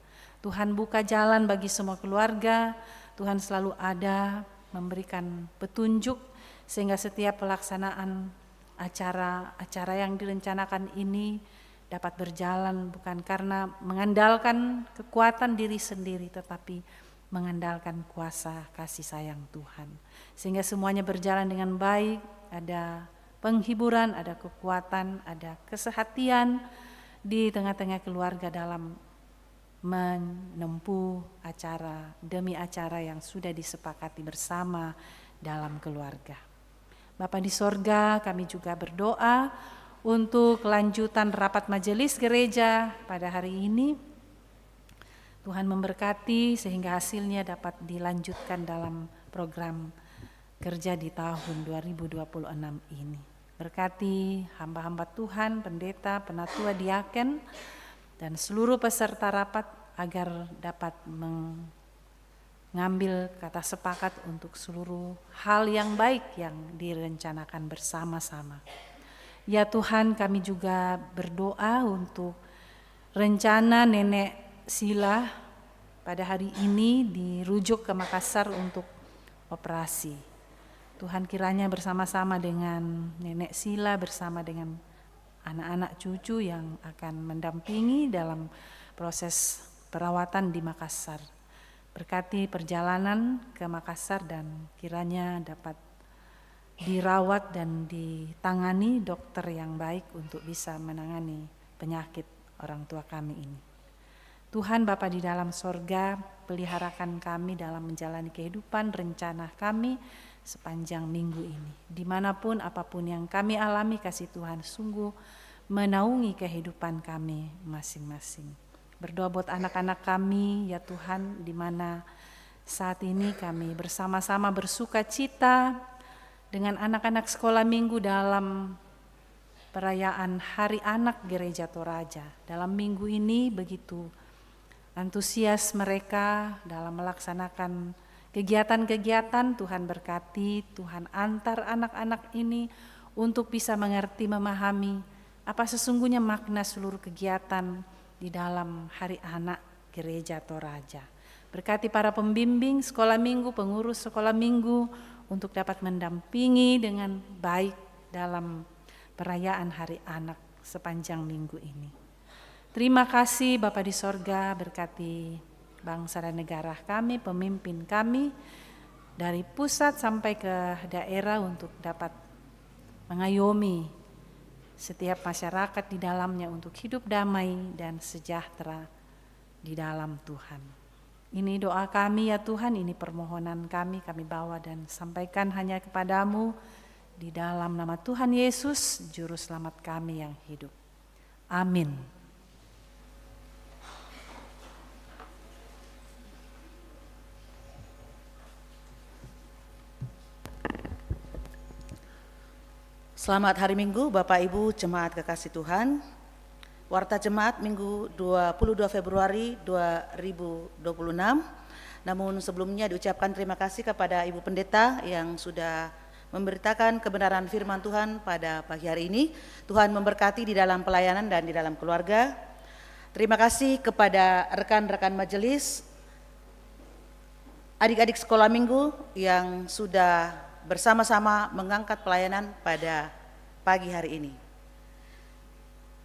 Tuhan buka jalan bagi semua keluarga, Tuhan selalu ada memberikan petunjuk sehingga setiap pelaksanaan acara yang direncanakan ini dapat berjalan bukan karena mengandalkan kekuatan diri sendiri tetapi mengandalkan kuasa kasih sayang Tuhan. Sehingga semuanya berjalan dengan baik, ada penghiburan, ada kekuatan, ada kesehatian di tengah-tengah keluarga dalam menempuh acara demi acara yang sudah disepakati bersama dalam keluarga. Bapa di sorga, kami juga berdoa untuk kelanjutan rapat majelis gereja pada hari ini. Tuhan memberkati sehingga hasilnya dapat dilanjutkan dalam program kerja di tahun 2026 ini. Berkati hamba-hamba Tuhan, pendeta, penatua, diaken, dan seluruh peserta rapat agar dapat ngambil kata sepakat untuk seluruh hal yang baik yang direncanakan bersama-sama. Ya Tuhan, kami juga berdoa untuk rencana Nenek Sila pada hari ini dirujuk ke Makassar untuk operasi. Tuhan kiranya bersama-sama dengan Nenek Sila, bersama dengan anak-anak cucu yang akan mendampingi dalam proses perawatan di Makassar. Berkati perjalanan ke Makassar dan kiranya dapat dirawat dan ditangani dokter yang baik untuk bisa menangani penyakit orang tua kami ini. Tuhan Bapa di dalam sorga, peliharakan kami dalam menjalani kehidupan rencana kami sepanjang minggu ini. Dimanapun apapun yang kami alami, kasih Tuhan sungguh menaungi kehidupan kami masing-masing. Berdoa buat anak-anak kami ya Tuhan, di mana saat ini kami bersama-sama bersuka cita dengan anak-anak sekolah minggu dalam perayaan Hari Anak Gereja Toraja. Dalam minggu ini begitu antusias mereka dalam melaksanakan kegiatan-kegiatan. Tuhan berkati, Tuhan antar anak-anak ini untuk bisa mengerti, memahami apa sesungguhnya makna seluruh kegiatan di dalam Hari Anak Gereja Toraja. Berkati para pembimbing sekolah minggu, pengurus sekolah minggu untuk dapat mendampingi dengan baik dalam perayaan Hari Anak sepanjang minggu ini. Terima kasih Bapa di sorga, berkati bangsa dan negara kami, pemimpin kami dari pusat sampai ke daerah untuk dapat mengayomi setiap masyarakat di dalamnya untuk hidup damai dan sejahtera di dalam Tuhan. Ini doa kami ya Tuhan, ini permohonan kami bawa dan sampaikan hanya kepadamu di dalam nama Tuhan Yesus, Juru Selamat kami yang hidup. Amin. Selamat hari Minggu Bapak Ibu Jemaat Kekasih Tuhan. Warta Jemaat Minggu 22 Februari 2026. Namun sebelumnya diucapkan terima kasih kepada Ibu Pendeta yang sudah memberitakan kebenaran firman Tuhan pada pagi hari ini. Tuhan memberkati di dalam pelayanan dan di dalam keluarga. Terima kasih kepada rekan-rekan majelis, adik-adik sekolah minggu yang sudah bersama-sama mengangkat pelayanan pada pagi hari ini.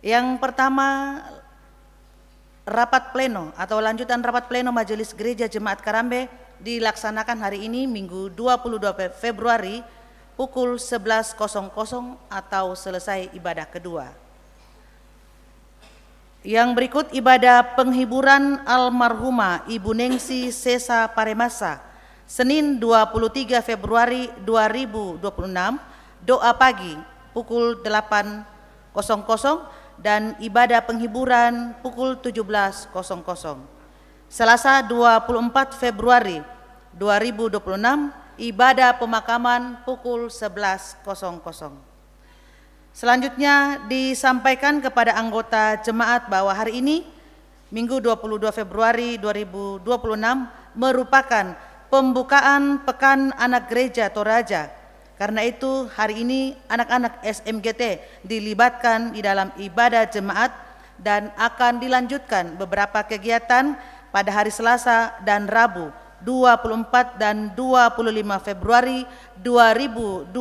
Yang pertama, rapat pleno atau lanjutan rapat pleno Majelis Gereja Jemaat Karambe dilaksanakan hari ini Minggu 22 Februari pukul 11.00 atau selesai ibadah kedua. Yang berikut ibadah penghiburan almarhumah Ibu Nengsi Sesa Paremasa Senin 23 Februari 2026, doa pagi pukul 8.00 dan ibadah penghiburan pukul 17.00. Selasa 24 Februari 2026, ibadah pemakaman pukul 11.00. Selanjutnya disampaikan kepada anggota jemaat bahwa hari ini, Minggu 22 Februari 2026, merupakan pembukaan Pekan Anak Gereja Toraja. Karena itu hari ini anak-anak SMGT dilibatkan di dalam ibadah jemaat dan akan dilanjutkan beberapa kegiatan pada hari Selasa dan Rabu 24 dan 25 Februari 2026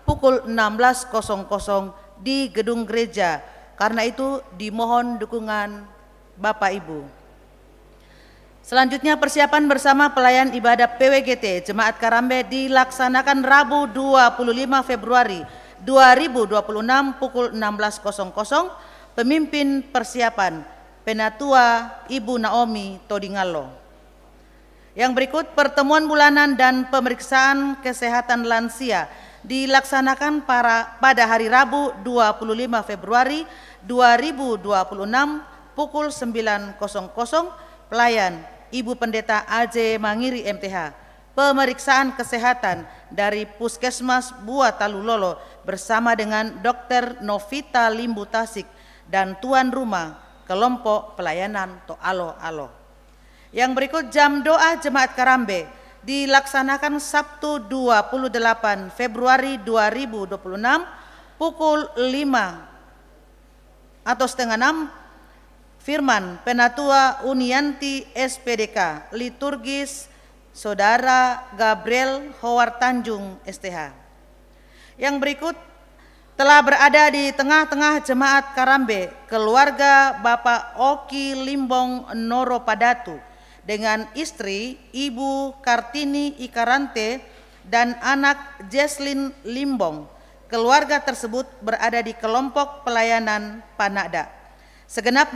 pukul 16.00 di gedung gereja. Karena itu dimohon dukungan Bapak Ibu. Selanjutnya persiapan bersama pelayan ibadah PWGT Jemaat Karambe dilaksanakan Rabu 25 Februari 2026 pukul 16.00. Pemimpin persiapan Penatua Ibu Naomi Todingalo. Yang berikut pertemuan bulanan dan pemeriksaan kesehatan lansia dilaksanakan pada hari Rabu 25 Februari 2026 pukul 9.00. Pelayan Ibu Pendeta AJ Mangiri MTH, pemeriksaan kesehatan dari Puskesmas Buatalulolo bersama dengan Dr. Novita Limbu Tasik dan tuan rumah kelompok pelayanan To'alo Alo. Yang berikut jam doa Jemaat Karambe dilaksanakan Sabtu 28 Februari 2026 pukul 5 atau setengah 6. Firman Penatua Unianti SPDK, liturgis Saudara Gabriel Howard Tanjung STH. Yang berikut telah berada di tengah-tengah Jemaat Karambe keluarga Bapak Oki Limbong Noro Padatu dengan istri Ibu Kartini Ikarante dan anak Jesslyn Limbong. Keluarga tersebut berada di kelompok pelayanan Panakda. Segenap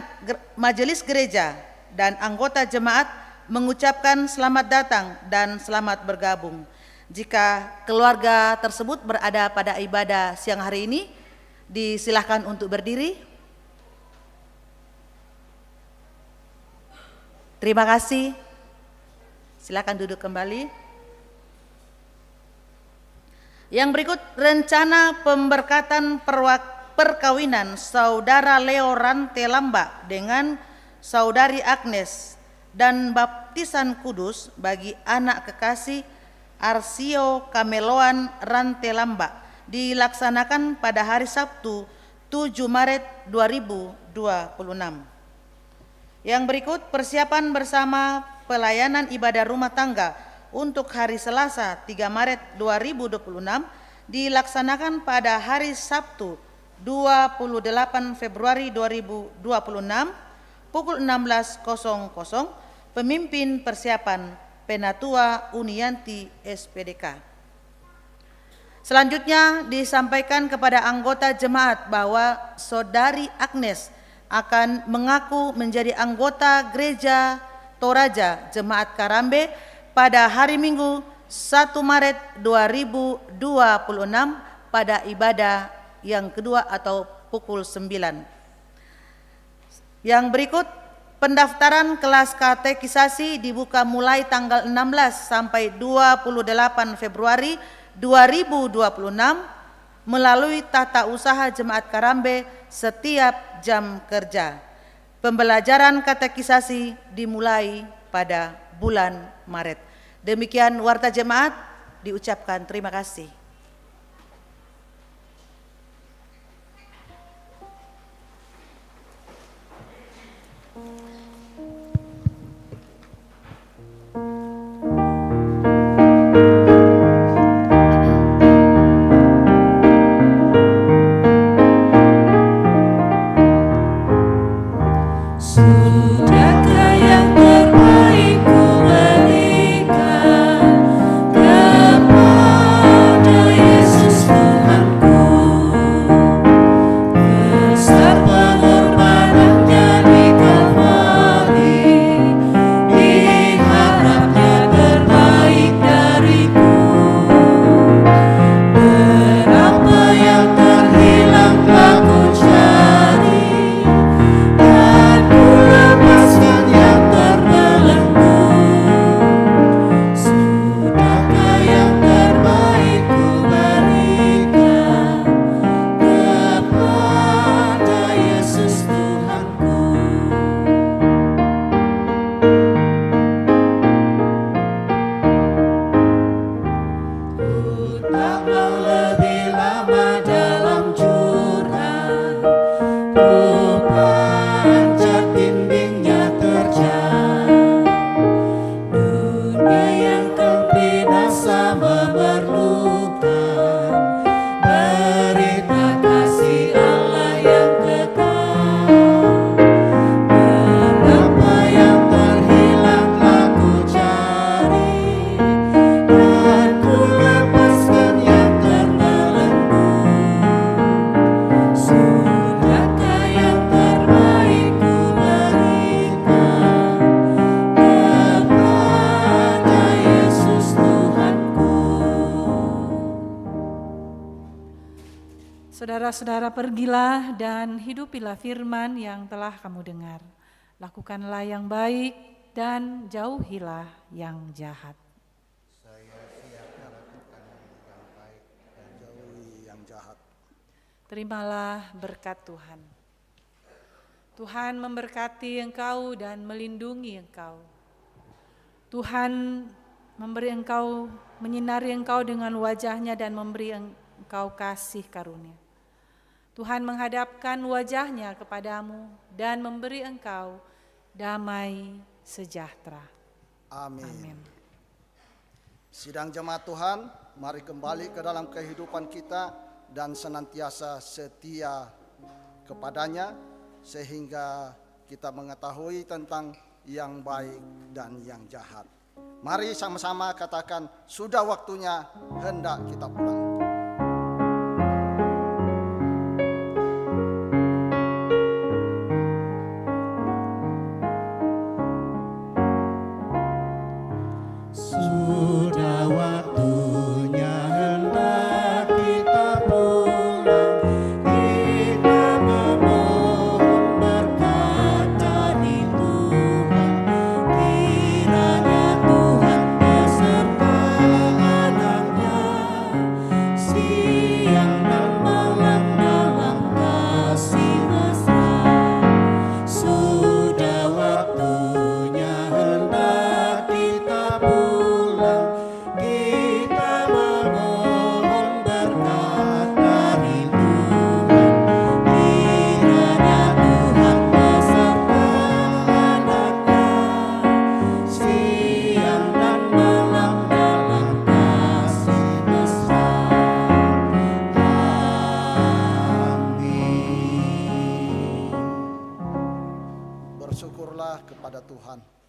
majelis gereja dan anggota jemaat mengucapkan selamat datang dan selamat bergabung. Jika keluarga tersebut berada pada ibadah siang hari ini, disilahkan untuk berdiri. Terima kasih. Silakan duduk kembali. Yang berikut rencana pemberkatan perkawinan Saudara Leo Rantelamba dengan Saudari Agnes dan baptisan kudus bagi anak kekasih Arsio Kameloan Rantelamba dilaksanakan pada hari Sabtu 7 Maret 2026. Yang berikut persiapan bersama pelayanan ibadah rumah tangga untuk hari Selasa 3 Maret 2026 dilaksanakan pada hari Sabtu 28 Februari 2026 pukul 16.00. Pemimpin persiapan Penatua Unianti SPDK. Selanjutnya disampaikan kepada anggota jemaat bahwa Saudari Agnes akan mengaku menjadi anggota Gereja Toraja Jemaat Karambe pada hari Minggu 1 Maret 2026 pada ibadah yang kedua atau pukul 9. Yang berikut pendaftaran kelas katekisasi dibuka mulai tanggal 16 sampai 28 Februari 2026 melalui tata usaha Jemaat Karambe setiap jam kerja. Pembelajaran katekisasi dimulai pada bulan Maret. Demikian warta jemaat, diucapkan terima kasih. Sudahkah yang terbaik ku berikan kepada Yesus Tuhanku, besar pengorbanannya di Kalvari, diharapnya terbaik dariku. Berapa yang terhilang telah ku cari, dan ku lepaskan yang terbelenggu. Sudahkah yang terbaik ku berikan kepada Yesus Tuhanku. Ku taklah lebih lama dalam jurang, ku panjat dindingnya terjang. Dunia yang kan binasa memerlukan berita kasih Allah yang kekal. Berapa yang terhilang telah ku cari, dan ku lepaskan yang terbelenggu. Sudahkah yang terbaik ku berikan kepada Yesus Tuhanku. Saudara-saudara, pergilah dan hidupilah firman yang telah kamu dengar. Lakukanlah yang baik dan jauhilah yang jahat. Jauhi yang jahat. Terimalah berkat Tuhan. Tuhan memberkati engkau dan melindungi engkau. Tuhan menyinari engkau dengan wajahnya dan memberi engkau kasih karunia. Tuhan menghadapkan wajahnya kepadamu dan memberi engkau damai sejahtera. Amin. Amin. Sidang jemaat Tuhan, mari kembali ke dalam kehidupan kita dan senantiasa setia kepadanya sehingga kita mengetahui tentang yang baik dan yang jahat. Mari sama-sama katakan, sudah waktunya, hendak kita pulang. Sudah waktunya hendak kita pulang, kita memohon berkat dari Tuhan. Kiranya Tuhan beserta anak-Nya, siang dan malam dalam kasih mesra. Sudah waktunya hendak kita pulang, kita memohon berkat dari Tuhan. Kiranya Tuhan beserta anak-Nya, siang dan malam dalam kasih mesra. Amin. Bersyukurlah kepada Tuhan.